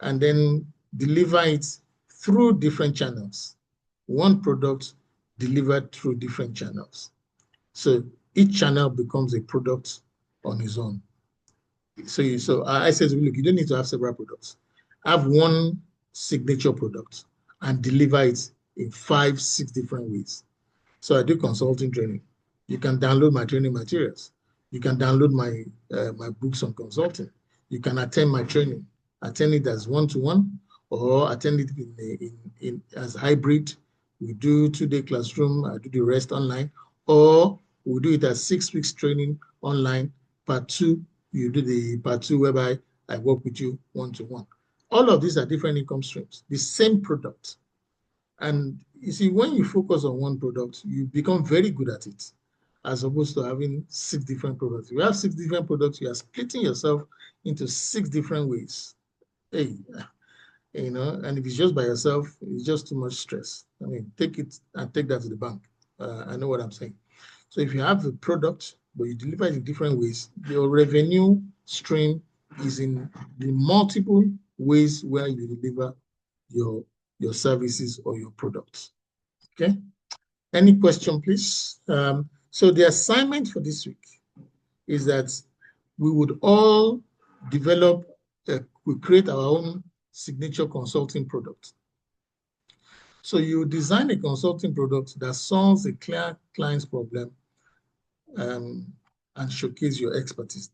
and then deliver it through different channels. One product delivered through different channels. So each channel becomes a product on its own. So I said, look, you don't need to have several products. Have one signature product and deliver it in 5, 6 different ways. So I do consulting training. You can download my training materials. You can download my my books on consulting. You can attend my training, attend it as one-to-one, or attend it in as hybrid. We do 2-day classroom, I do the rest online, or we do it as 6 weeks training online. Part 2, you do the part 2 whereby I work with you one-to-one. All of these are different income streams, the same product. And you see, when you focus on one product, you become very good at it, as opposed to having 6 different products. If you have 6 different products, you are splitting yourself into 6 different ways. Hey, you know, and if it's just by yourself, it's just too much stress. I mean, take it and take that to the bank. I know what I'm saying. So if you have the product, but you deliver it in different ways, your revenue stream is in the multiple ways where you deliver your services or your products. Okay. Any question, please? So the assignment for this week is that we would all develop, we create our own signature consulting product. So you design a consulting product that solves a clear client's problem and showcase your expertise.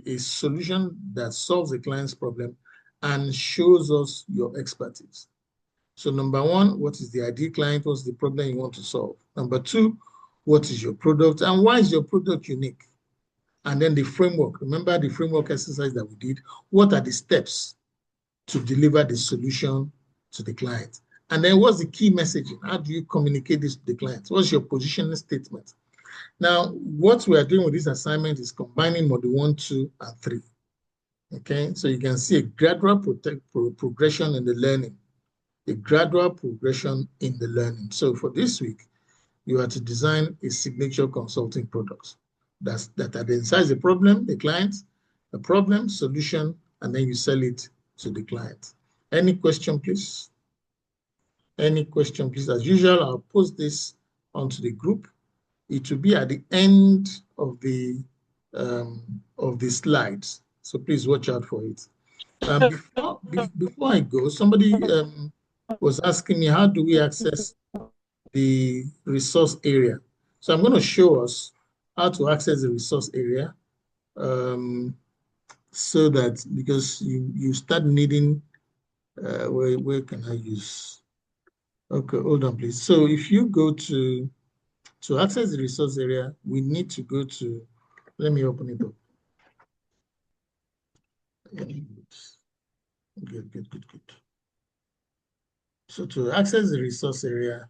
A solution that solves a client's problem and shows us your expertise. So number 1, what is the ideal client? What's the problem you want to solve? Number 2, what is your product and why is your product unique? And then the framework. Remember the framework exercise that we did? What are the steps to deliver the solution to the client? And then what's the key messaging? How do you communicate this to the client? What's your positioning statement? Now, what we are doing with this assignment is combining module 1, 2, and 3. Okay, so you can see a gradual progression in the learning. A gradual progression in the learning. So for this week, you are to design a signature consulting product that identifies the problem, the client, the problem, solution, and then you sell it to the client. Any question, please? Any question, please? As usual, I'll post this onto the group. It will be at the end of the slides. So please watch out for it. Before I go, somebody was asking me, how do we access the resource area? So I'm going to show us how to access the resource area, so that, because you start needing, where can I use? Okay, hold on, please. So if you go to access the resource area, we need to go to, let me open it up. Good. So to access the resource area,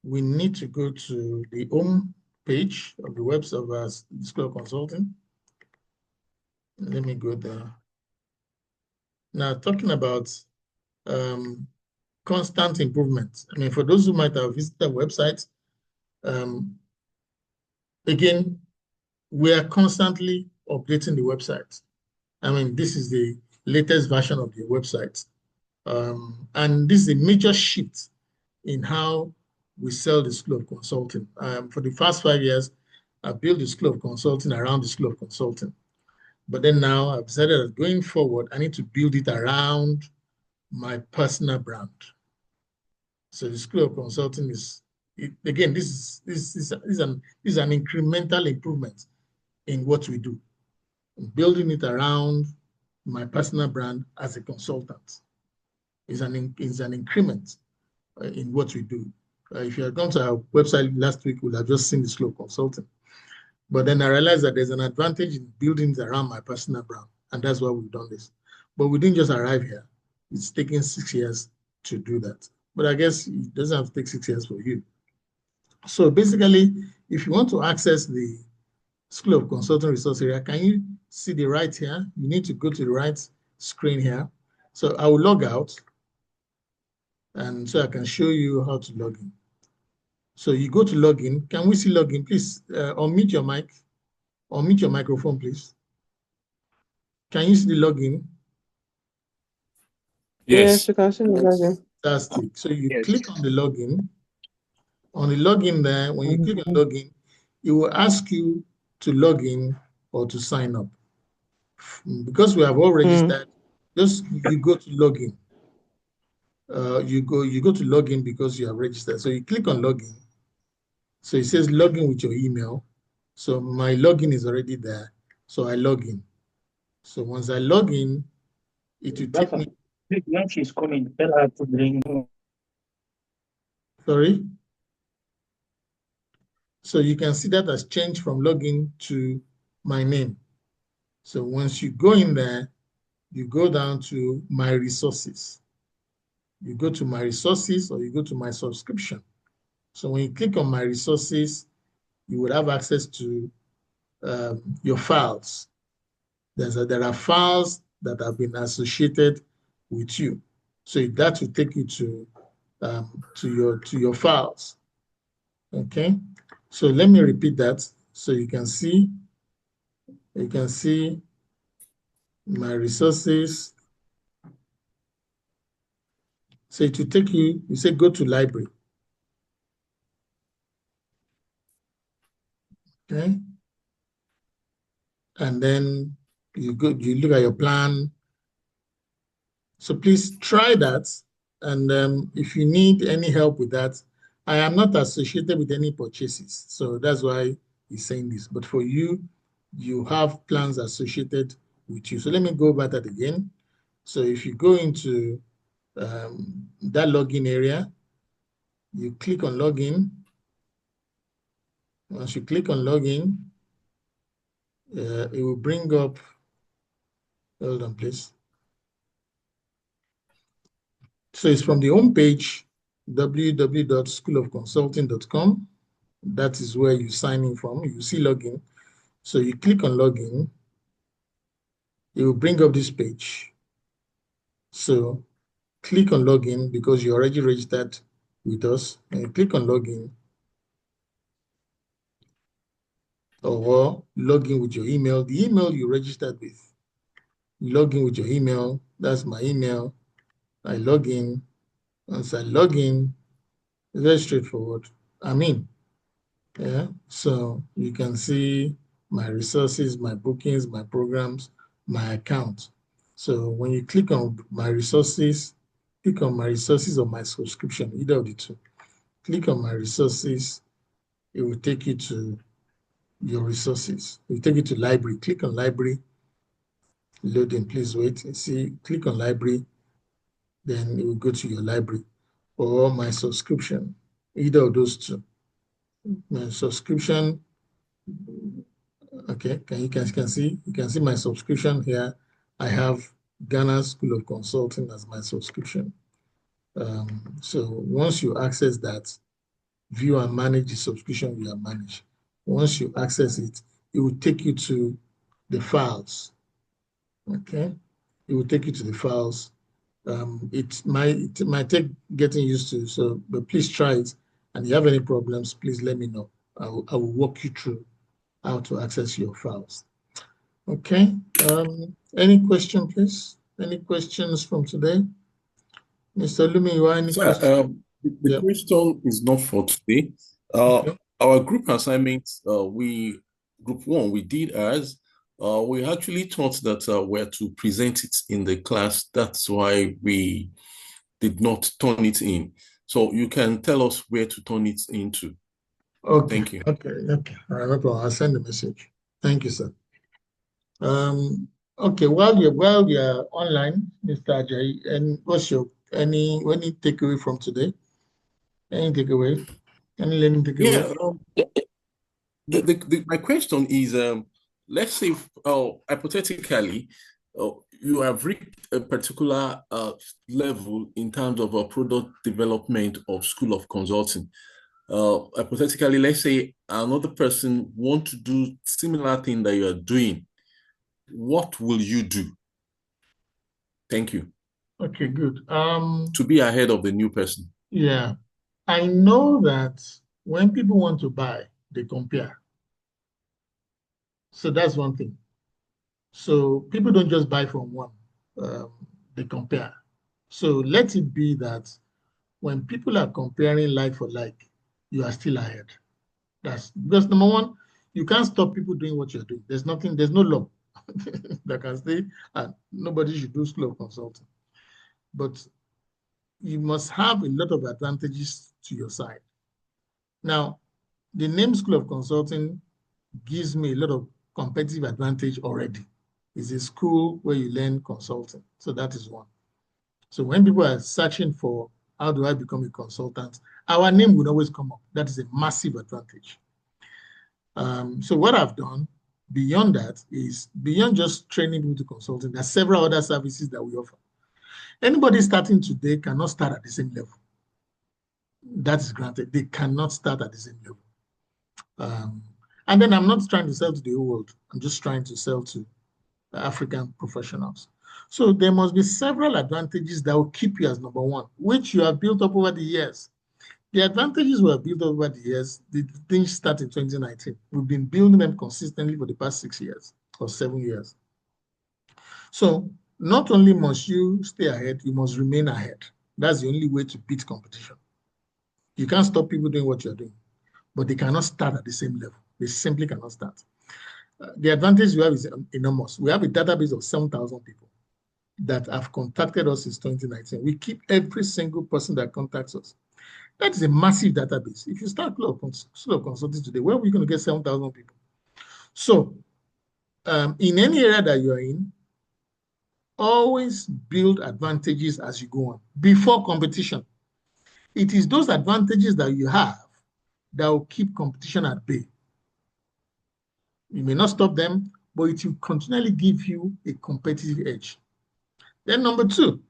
we need to go to the home page of the website of our School of Consulting. Let me go there. Now, talking about constant improvement. I mean, for those who might have visited the website, again, we are constantly updating the website. I mean, this is the latest version of the website. And this is a major shift in how we sell the School of Consulting. For the past 5 years, I built the School of Consulting around the School of Consulting. But then now I've decided that going forward, I need to build it around my personal brand. So the School of Consulting is, again, this is an incremental improvement in what we do. I'm building it around my personal brand as a consultant. Is an increment in what we do. If you had gone to our website last week, we would have just seen the School of Consulting. But then I realized that there's an advantage in building it around my personal brand, and that's why we've done this. But we didn't just arrive here. It's taken 6 years to do that. But I guess it doesn't have to take 6 years for you. So basically, if you want to access the School of Consulting resource area, can you see the right here? You need to go to the right screen here. So I will log out, and so I can show you how to log in. So you go to login. Can we see login? Please unmute your mic. Unmute your microphone, please. Can you see the login? Yes, you can see the login. Fantastic. So you click on the login. On the login there, when you click on login, it will ask you to log in or to sign up. Because we have all registered, just you go to login. You go to login because you have registered. So you click on login. So it says login with your email. So my login is already there. So I log in. So once I log in, it will take me. When she's coming, tell her to bring. Sorry. So you can see that has changed from login to my name. So once you go in there, you go down to my resources. You go to my resources or you go to my subscription. So when you click on my resources, you would have access to your files. There are files that have been associated with you. So that will take you to your files. Okay. So let me repeat that so you can see my resources. So it will take you say go to library. Okay. And then you look at your plan. So please try that. And if you need any help with that, I am not associated with any purchases. So that's why he's saying this. But for you, you have plans associated with you. So let me go back that again. So if you go into that login area, you click on login. Once you click on login, it will bring up, hold on please. So it's from the home page, www.schoolofconsulting.com. That is where you sign in from. You see login. So you click on login. It will bring up this page. So click on login because you already registered with us. And you click on login. Or login with your email. The email you registered with. Login with your email. That's my email. I log in. Once I log in, it's very straightforward. I'm in. Yeah, so you can see my resources, my bookings, my programs, my account. So when you click on my resources, click on my resources or my subscription, either of the two. Click on my resources, it will take you to your resources. It will take you to library. Click on library, loading, please wait. See, click on library, then it will go to your library or my subscription, either of those two. My subscription, okay, you can see my subscription here. I have Ghana School of Consulting as my subscription. So once you access that, view and manage the subscription you have managed. Once you access it, it will take you to the files. Okay, it will take you to the files. It might take getting used to, so but please try it. And if you have any problems, please let me know. I will walk you through how to access your files. Okay. Any question, please? Any questions from today? Mr. Lumi, you have any questions? The question is not for today. Okay. Our group assignment, group one, we did as we actually thought that we're to present it in the class. That's why we did not turn it in. So you can tell us where to turn it into. Okay. Thank you. Okay. All right, no problem. I'll send the message. Thank you, sir. Okay, while you're online, Mr. Ajayi, and what's your any takeaway from today? Any takeaway? Any learning takeaway? Yeah. My question is, let's say, hypothetically, you have reached a particular level in terms of a product development of School of Consulting. Hypothetically, let's say another person want to do similar thing that you are doing. What will you do? Thank you. Okay, good. To be ahead of the new person. Yeah, I know that when people want to buy, they compare. So that's one thing. So people don't just buy from one, they compare. So let it be that when people are comparing like for like, you are still ahead. That's because number one, you can't stop people doing what you're doing. There's no law that can say nobody should do School of Consulting. But you must have a lot of advantages to your side. Now, the name School of Consulting gives me a lot of competitive advantage already. It's a school where you learn consulting. So that is one. So when people are searching for how do I become a consultant, our name would always come up. That is a massive advantage. So what I've done beyond that is beyond just training people to consulting, there are several other services that we offer. Anybody starting today cannot start at the same level. That is granted. They cannot start at the same level. And then I'm not trying to sell to the whole world. I'm just trying to sell to African professionals. So there must be several advantages that will keep you as number one, which you have built up over the years. The advantages were built up over the years. The things start in 2019. We've been building them consistently for the past 6 years or 7 years. So not only must you stay ahead, you must remain ahead. That's the only way to beat competition. You can't stop people doing what you're doing, but they cannot start at the same level. They simply cannot start. The advantage we have is enormous. We have a database of 7,000 people that have contacted us since 2019. We keep every single person that contacts us. That is a massive database. If you start School of Consulting today, where are we going to get 7,000 people? So in any area that you're in, always build advantages as you go on before competition. It is those advantages that you have that will keep competition at bay. You may not stop them, but it will continually give you a competitive edge. Then number two,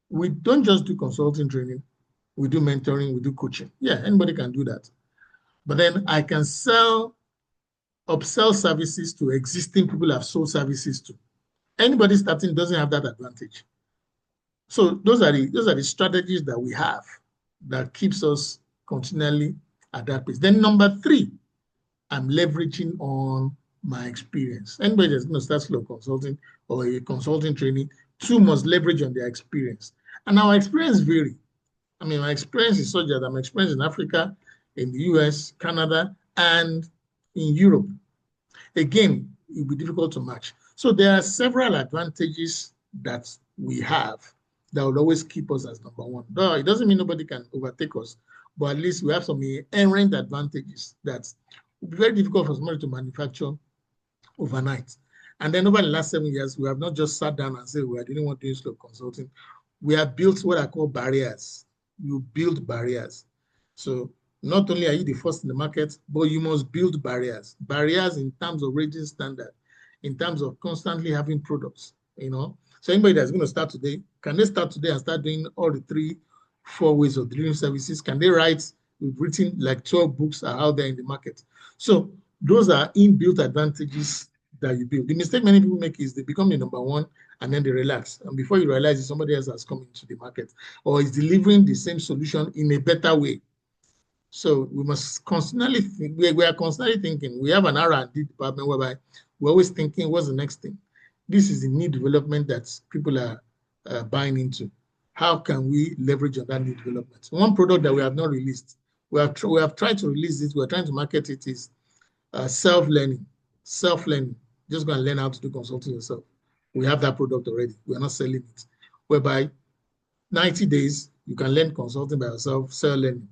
we don't just do consulting training. We do mentoring, we do coaching. Yeah, anybody can do that. But then I can upsell services to existing people I've sold services to. Anybody starting doesn't have that advantage. So those are the strategies that we have that keeps us continually at that pace. Then number three, I'm leveraging on my experience. Anybody that's going to start School of Consulting or a consulting training, two must leverage on their experience. And our experience vary. I mean, my experience is such that I'm experienced in Africa, in the US, Canada, and in Europe. Again, it will be difficult to match. So there are several advantages that we have that will always keep us as number one. No, it doesn't mean nobody can overtake us, but at least we have some inherent advantages that will be very difficult for somebody to manufacture overnight. And then over the last 7 years, we have not just sat down and said, we didn't want to do slow consulting. We have built what I call barriers. You build barriers. So not only are you the first in the market, but you must build barriers. Barriers in terms of raising standard, in terms of constantly having products, So anybody that's going to start today, can they start today and start doing all the 3-4 ways of delivering services? Can they write? We've written like 12 books are out there in the market. So those are inbuilt advantages that you build. The mistake many people make is they become the number one and then they relax. And before you realize it, somebody else has come into the market or is delivering the same solution in a better way. So we must constantly think, we are constantly thinking. We have an R&D department whereby we're always thinking, what's the next thing? This is the new development that people are buying into. How can we leverage on that new development? One product that we have not released, we have tried to release it, we're trying to market it, is self-learning. Self-learning. Just go and learn how to do consulting yourself. We have that product already. We're not selling it. Whereby 90 days, you can learn consulting by yourself, self-learning.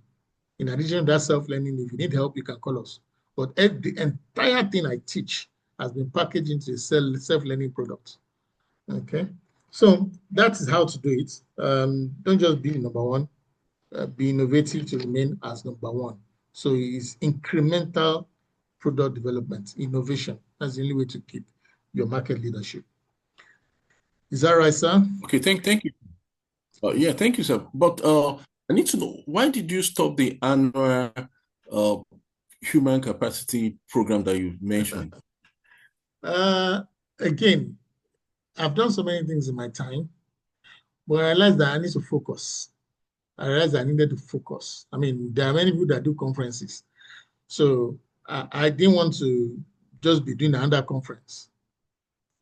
In addition to that self-learning, if you need help, you can call us. But the entire thing I teach has been packaged into a self-learning product. Okay? So that is how to do it. Don't just be number one. Be innovative to remain as number one. So it's incremental product development, innovation. That's the only way to keep your market leadership. Is that right, sir? Okay, thank you. Yeah, thank you, sir. But I need to know, why did you stop the annual human capacity program that you mentioned? Again, I've done so many things in my time, but I realized that I need to focus. I realized I needed to focus. I mean, there are many people that do conferences. So I didn't want to just be doing another conference.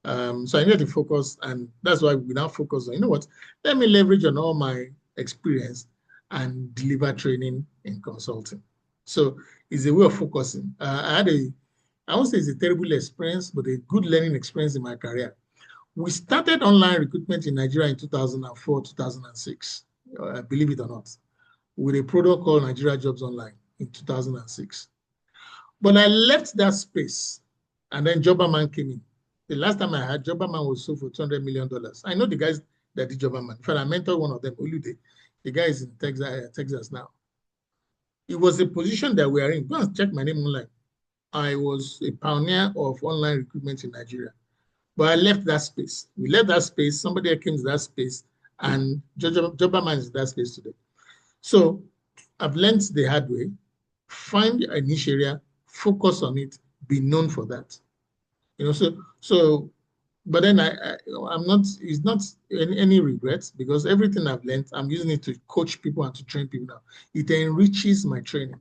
So I needed to focus, and that's why we now focus on, you know what, let me leverage on all my experience and deliver training in consulting. So it's a way of focusing. I won't say it's a terrible experience, but a good learning experience in my career. We started online recruitment in Nigeria in 2004, 2006, believe it or not, with a product called Nigeria Jobs Online in 2006. But I left that space, and then Jobberman came in. The last time I had Jobberman was sold for $200 million. I know the guys that did Jobberman. In fact, I mentored one of them, Olude. The guy is in Texas now. It was a position that we are in. Go and check my name online. I was a pioneer of online recruitment in Nigeria. But I left that space. We left that space. Somebody else came to that space, and Jobberman is in that space today. So I've learned the hard way. Find a niche area, focus on it, be known for that. But then I'm not, it's not any regrets, because everything I've learned, I'm using it to coach people and to train people now. It enriches my training.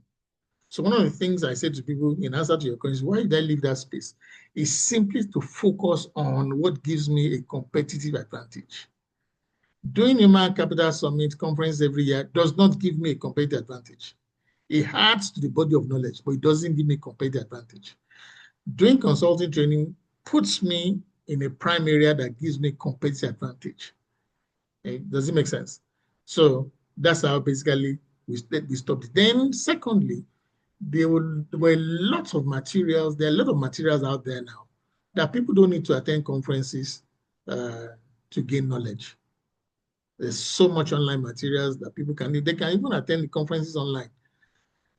So one of the things I say to people in answer to your question, why did I leave that space? Is simply to focus on what gives me a competitive advantage. Doing Human Capital Summit conference every year does not give me a competitive advantage. It adds to the body of knowledge, but it doesn't give me a competitive advantage. Doing consulting training puts me in a prime area that gives me competitive advantage. Okay? Does it make sense? So that's how basically we stopped it. Then secondly, there were lots of materials. There are a lot of materials out there now that people don't need to attend conferences to gain knowledge. There's so much online materials that people can do. They can even attend the conferences online.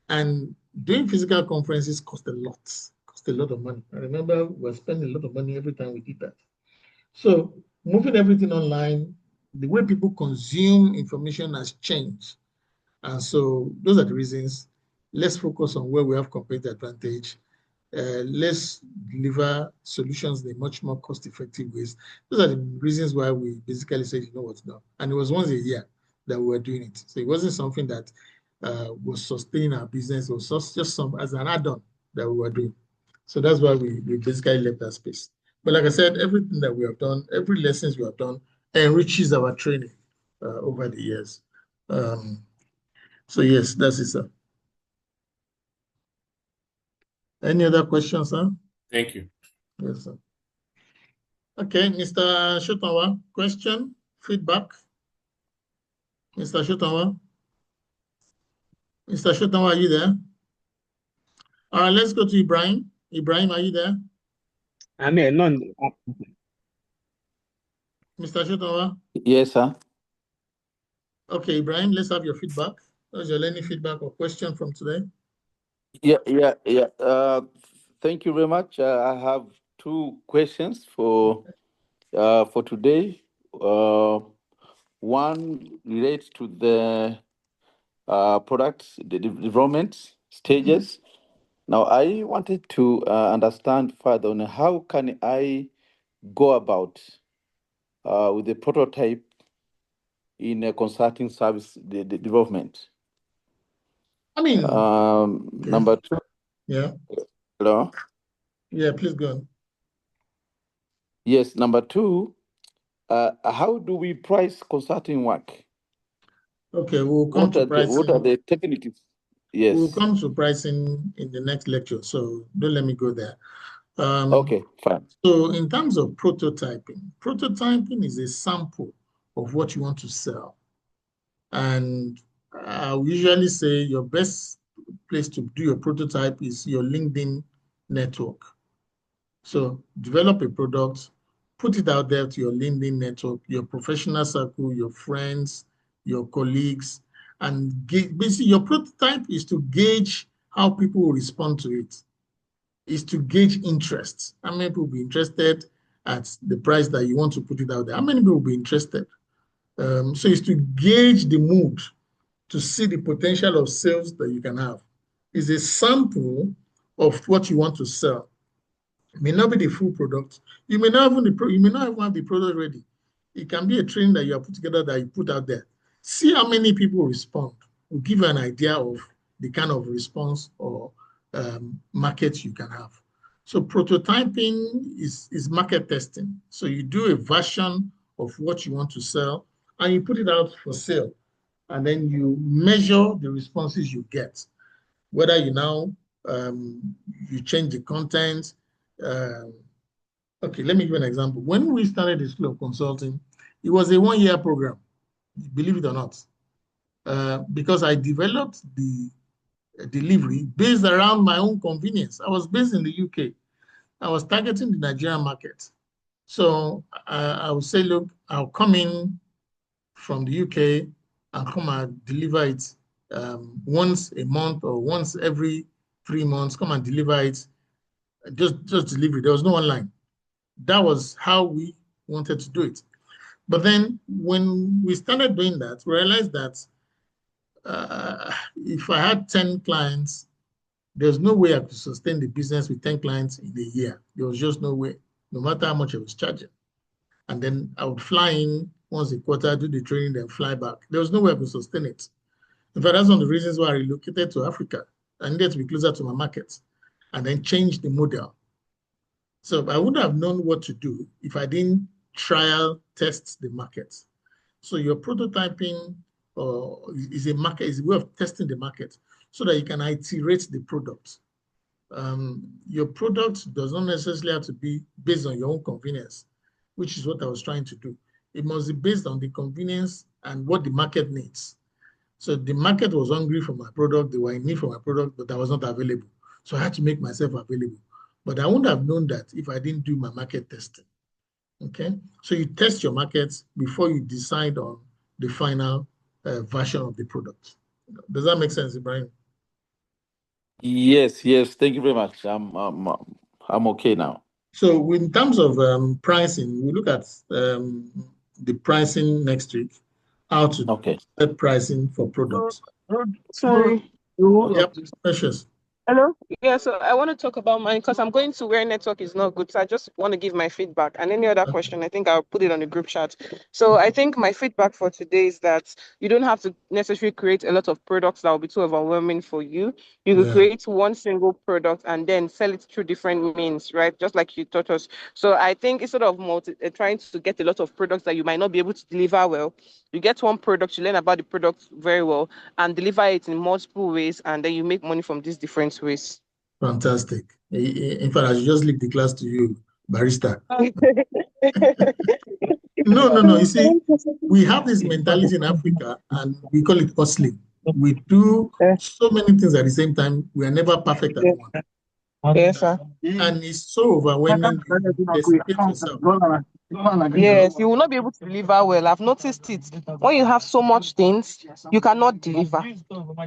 And doing physical conferences cost a lot of money. I remember we were spending a lot of money every time we did that. So moving everything online, the way people consume information has changed. And so those are the reasons. Let's focus on where we have competitive advantage. Let's deliver solutions in a much more cost-effective ways. Those are the reasons why we basically said, you know what, now. And it was once a year that we were doing it. So it wasn't something that was sustaining our business. It was just as an add-on that we were doing. So that's why we basically left that space. But like I said, everything that we have done, every lessons we have done enriches our training over the years. So yes, that's it, sir. Any other questions, sir? Thank you. Yes, sir. Okay, Mr. Shotawa, question, feedback? Mr. Shotawa? Mr. Shotawa, are you there? All right, let's go to Ibrahim. Ibrahim, are you there? I'm here, none. Mr. Shotawa? Yes, sir. Okay, Ibrahim, let's have your feedback. What's your learning feedback or question from today? Yeah. Thank you very much. I have two questions for today. One relates to the products, the development stages. Now, I wanted to understand further on how can I go about with the prototype in a consulting service the development. I mean, okay. Number two. Yeah. Hello. Yeah, please go on. Yes. Number two. How do we price consulting work? Okay, we'll come to pricing. What are the techniques? Yes. We'll come to pricing in the next lecture, so don't let me go there. Okay, fine. So in terms of prototyping is a sample of what you want to sell. And I usually say your best place to do your prototype is your LinkedIn network. So develop a product, put it out there to your LinkedIn network, your professional circle, your friends, your colleagues, and basically your prototype is to gauge how people will respond to it, is to gauge interest. How many people will be interested at the price that you want to put it out there? How many people will be interested? So it's to gauge the mood, to see the potential of sales that you can have. It's a sample of what you want to sell. It may not be the full product. You may not even have the product ready. It can be a training that you have put together that you put out there. See how many people respond. Will give you an idea of the kind of response or market you can have. So prototyping is market testing. So you do a version of what you want to sell and you put it out for sale. And then you measure the responses you get. Whether you now you change the content. Okay, let me give you an example. When we started the School of Consulting, it was a one-year program, believe it or not, because I developed the delivery based around my own convenience. I was based in the UK. I was targeting the Nigerian market. So I would say, look, I'll come in from the UK and come and deliver it once a month or once every 3 months, come and deliver it, just delivery. There was no online. That was how we wanted to do it. But then when we started doing that, we realized that if I had 10 clients, there's no way I could sustain the business with 10 clients in a year. There was just no way, no matter how much I was charging. And then I would fly in once a quarter, do the training, then fly back. There was no way I could sustain it. In fact, that's one of the reasons why I relocated to Africa. I needed to be closer to my markets and then change the model. So I wouldn't have known what to do if I didn't trial test the market. So your prototyping is a way of testing the market so that you can iterate the product. Your product does not necessarily have to be based on your own convenience, which is what I was trying to do. It must be based on the convenience and what the market needs. So the market was hungry for my product, they were in need for my product, but I was not available. So I had to make myself available. But I wouldn't have known that if I didn't do my market testing. Okay, so you test your markets before you decide on the final version of the product. Does that make sense, Ibrahim? Yes. Thank you very much. I'm okay now. So in terms of pricing, we look at the pricing next week. How to set pricing for products. Sorry. Yep, Precious. Hello? Yeah, so I want to talk about mine because I'm going to where network is not good. So I just want to give my feedback. And any other question, I think I'll put it on the group chat. So I think my feedback for today is that you don't have to necessarily create a lot of products that will be too overwhelming for you. You could create one single product and then sell it through different means, right? Just like you taught us. So I think instead of trying to get a lot of products that you might not be able to deliver well, you get one product, you learn about the product very well and deliver it in multiple ways, and then you make money from these different ways. Fantastic. In fact, I should just leave the class to you, Barista. No. You see, we have this mentality in Africa, and we call it hustling. We do so many things at the same time. We are never perfect at one. Yes, sir. And it's so overwhelming. You desperate yourself. Yes, you will not be able to deliver well. I've noticed it. When you have so much things, you cannot deliver.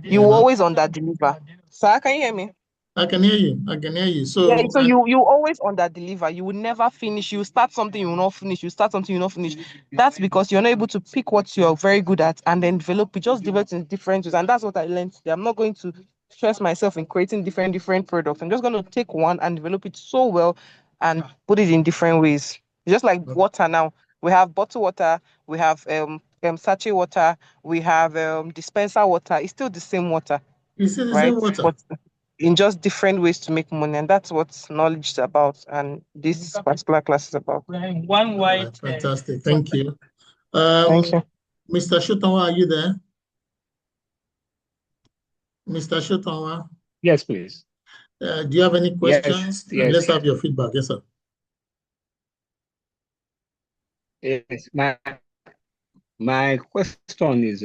You will always under-deliver. Sir, can you hear me? I can hear you. I can hear you. So, Yeah, so you always under-deliver. You will never finish. You start something, you will not finish. You start something, you will not finish. That's because you're not able to pick what you're very good at and then develop it. Just develop in different ways. And that's what I learned today. I'm not going to stress myself in creating different products. I'm just going to take one and develop it so well and put it in different ways. Just like water now. We have bottled water, we have sachet water, we have dispenser water. It's still the same water, you see the right? same water. But in just different ways to make money, and that's what knowledge is about, and this particular class is about. One white. Right, fantastic. Thank you. Thank you. Mr. Shotonwa, are you there? Mr. Shotonwa, Yes, please. do you have any questions? Yes. Let's have your feedback. Yes, sir. Yes, my question is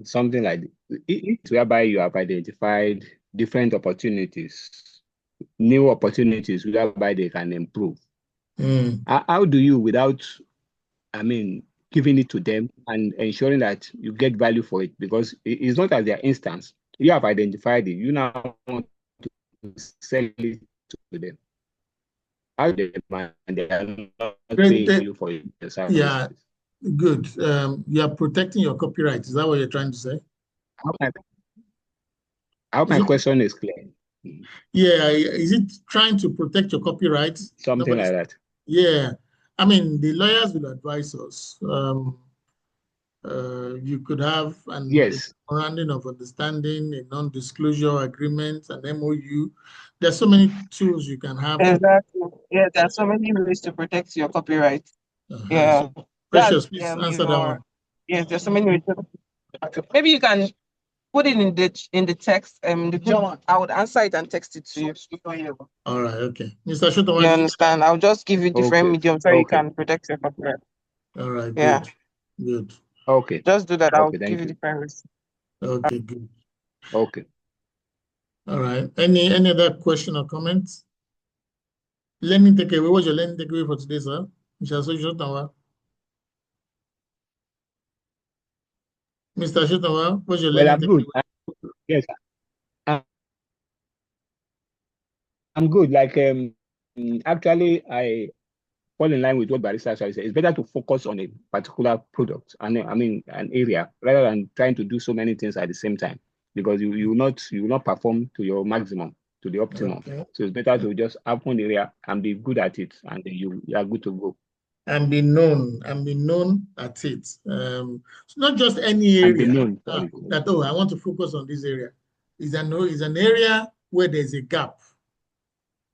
something like it's whereby you have identified different opportunities, new opportunities whereby they can improve. How do you, without, giving it to them and ensuring that you get value for it? Because it's not as their instance. You have identified it. You now want to sell it to them. How do they are not paying you for it? Yeah, good. You are protecting your copyright. Is that what you're trying to say? I hope my question is clear. Yeah, is it trying to protect your copyright? Something like that. Yeah, the lawyers will advise us. You could have an memorandum of understanding, a non-disclosure agreement, an MOU. There's so many tools you can have. Exactly. Yeah, there are so many ways to protect your copyright. Yeah. So, Precious, please answer that one. Yes, there's so many ways. Maybe you can put it in the text. I would answer it and text it to you. All right, okay. Mr. Shotonwa, you understand? I'll just give you different mediums so you can protect your copyright. All right, yeah. Good. Okay. Just do that. I'll give you different ways. Okay, good. Okay. All right. Any other question or comments? Learning takeaway. What's your learning takeaway for today, sir? Mr. Shotonwa, what's your learning takeaway? Yes. I'm good. Like actually I fall in line with what Barrister said. It's better to focus on a particular product and an area rather than trying to do so many things at the same time, because you will not perform to your maximum, to the optimum. Okay. So it's better to just have one area and be good at it, and then you are good to go. And be known at it. So not just any area that I want to focus on this area. It's an area where there's a gap,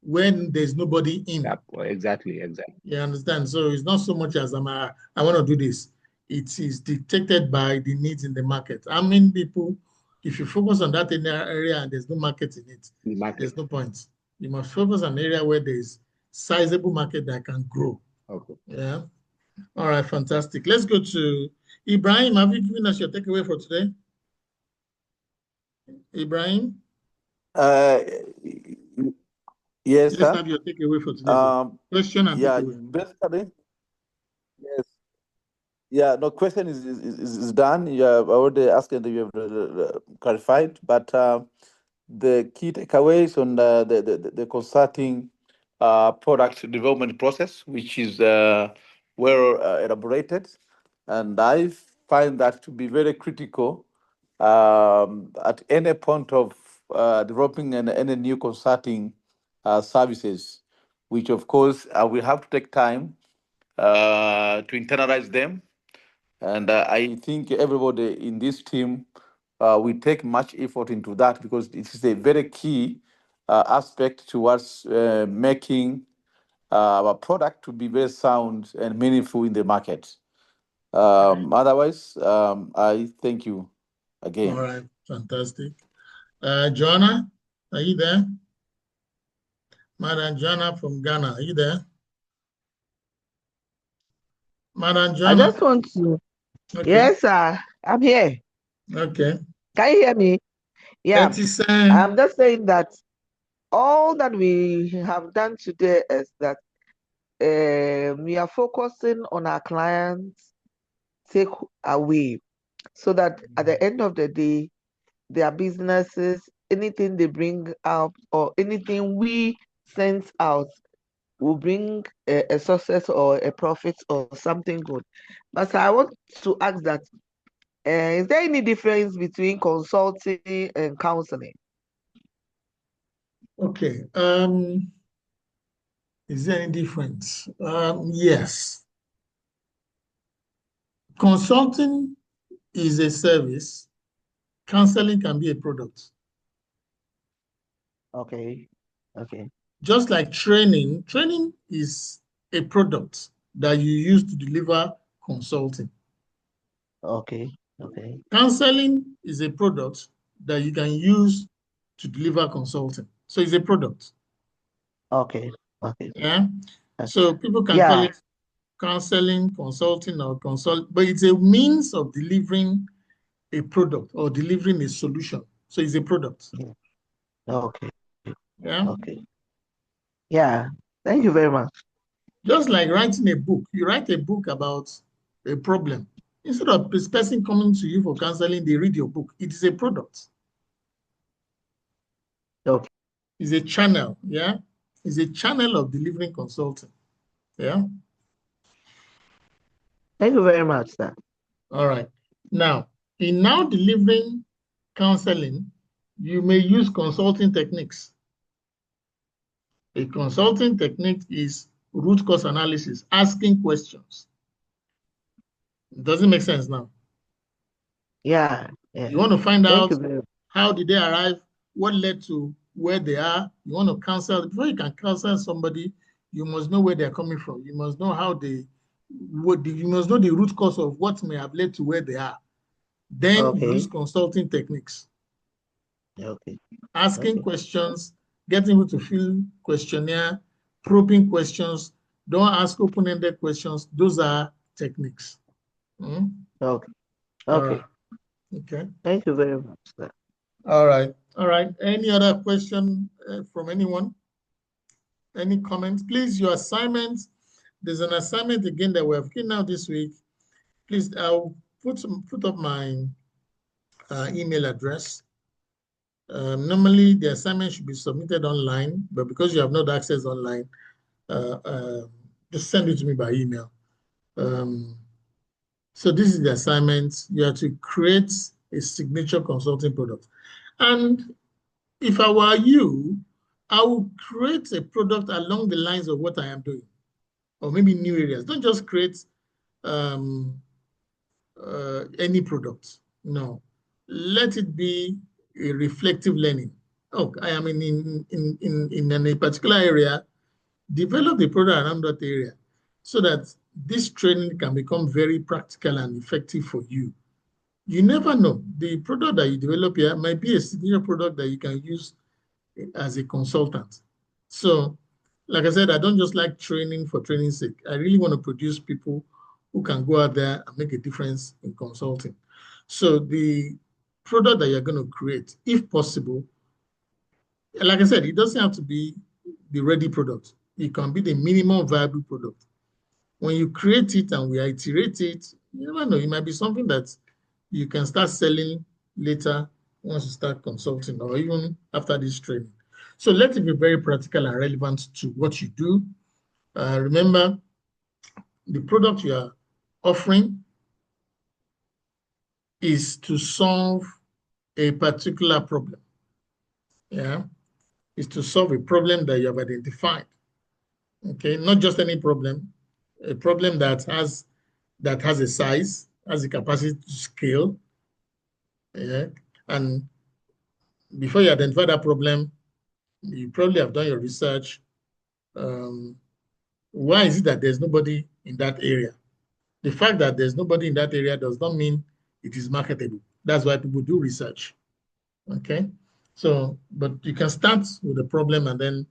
when there's nobody in. Exactly. You understand? So it's not so much as I want to do this. It is dictated by the needs in the market. People, if you focus on that area and there's no market in it, there's no point. You must focus on an area where there's sizable market that can grow. Okay. Yeah. All right, fantastic. Let's go to Ibrahim. Have you given us your takeaway for today? Ibrahim? Yes, Let's have your takeaway for today. Question and takeaway. Basically, yes. Yeah, no, question is done. You have already asked and you have clarified, but the key takeaways on the consulting product development process, which is well elaborated, and I find that to be very critical at any point of developing any new consulting services, which of course we have to take time to internalize them. And I think everybody in this team we take much effort into that, because it is a very key aspect towards making our product to be very sound and meaningful in the market. Otherwise, I thank you again. All right, fantastic. Joanna, are you there? Madam Joanna from Ghana, are you there? Madam I Joanna. just want to. Okay. Yes, sir. I'm here. Okay. Can you hear me? Yeah. 30 cents. I'm just saying that all that we have done today is that we are focusing on our clients' take away, so that at the end of the day, their businesses, anything they bring out or anything we send out will bring a success or a profit or something good. But I want to ask that, is there any difference between consulting and counseling? Okay. Is there any difference? Yes. Consulting is a service. Counseling can be a product. Okay. Okay. Just like training is a product that you use to deliver consulting. Okay. Okay. Counseling is a product that you can use to deliver consulting. So it's a product. Okay. Okay. Yeah. So people can call it counseling, consulting, or consult, but it's a means of delivering a product or delivering a solution. So it's a product. Okay. Yeah. Okay. Yeah. Thank you very much. Just like writing a book, you write a book about a problem. Instead of this person coming to you for counseling, they read your book. It is a product. Okay. It's a channel. Yeah. It's a channel of delivering consulting. Yeah. Thank you very much, sir. All right. Now, in now delivering counseling, you may use consulting techniques. A consulting technique is root cause analysis, asking questions. Does it make sense now? Yeah. Yeah. You want to find Thank out you very much. how did they arrive, what led to where they are. You want to counsel. Before you can counsel somebody, you must know where they're coming from. You must know how you must know the root cause of what may have led to where they are. Then you use consulting techniques. Okay. Asking questions, getting people to fill questionnaire, probing questions. Don't ask open-ended questions. Those are techniques. Okay. All Okay. right. Okay. Thank you very much, sir. All right. All right. Any other question from anyone? Any comments? Please, your assignments. There's an assignment again that we have given out this week. Please, I'll put up my email address. Normally, the assignment should be submitted online, but because you have not access online, just send it to me by email. So this is the assignment. You have to create a signature consulting product. And if I were you, I would create a product along the lines of what I am doing, or maybe new areas. Don't just create any product. No, let it be a reflective learning. Oh, I am in a particular area. Develop the product around that area so that this training can become very practical and effective for you. You never know. The product that you develop here might be a signature product that you can use as a consultant. So, like I said, I don't just like training for training's sake. I really want to produce people who can go out there and make a difference in consulting. So the product that you're going to create, if possible, like I said, it doesn't have to be the ready product. It can be the minimum viable product. When you create it and we iterate it, you never know, it might be something that you can start selling later once you start consulting or even after this training. So let it be very practical and relevant to what you do. Remember, the product you are offering is to solve a particular problem. Yeah, is to solve a problem that you have identified. Okay, not just any problem, a problem that has a size, has the capacity to scale. Yeah, and before you identify that problem, you probably have done your research. Why is it that there's nobody in that area? The fact that there's nobody in that area does not mean it is marketable. That's why people do research. Okay, so but you can start with the problem and then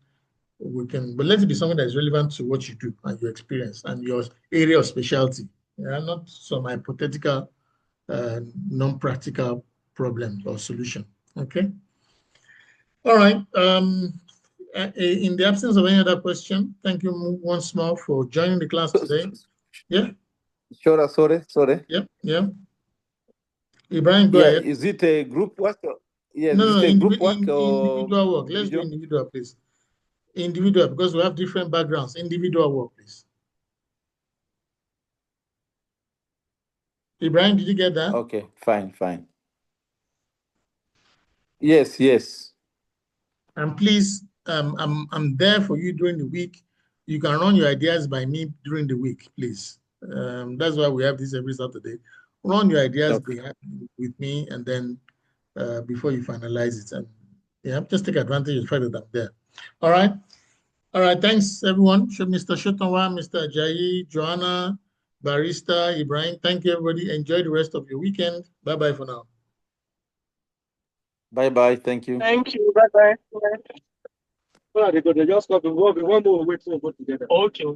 but let it be something that is relevant to what you do and your experience and your area of specialty. not some hypothetical, non-practical problem or solution. Okay. All right. In the absence of any other question, thank you once more for joining the class today. Yeah. Sure, sorry. Yeah. Ibrahim, go Yeah, ahead. is it a group work? Yes, No, is no, it a group work or individual work. Let's do individual? individual, please. Individual, because we have different backgrounds. Individual work, please. Ibrahim, did you get that? Okay, fine. Yes. And please, I'm there for you during the week. You can run your ideas by me during the week, please. That's why we have this every Saturday. Run your ideas Okay. with me, and then before you finalize it, and yeah, just take advantage of the fact that I'm there. All right. Thanks, everyone. Mr. Shotonwa, Mr. Ajayi, Joanna, Barista, Ibrahim. Thank you, everybody. Enjoy the rest of your weekend. Bye-bye for now. Bye. Thank you. Thank you. Bye-bye. Well, they just got to work. One more wait for together. Okay.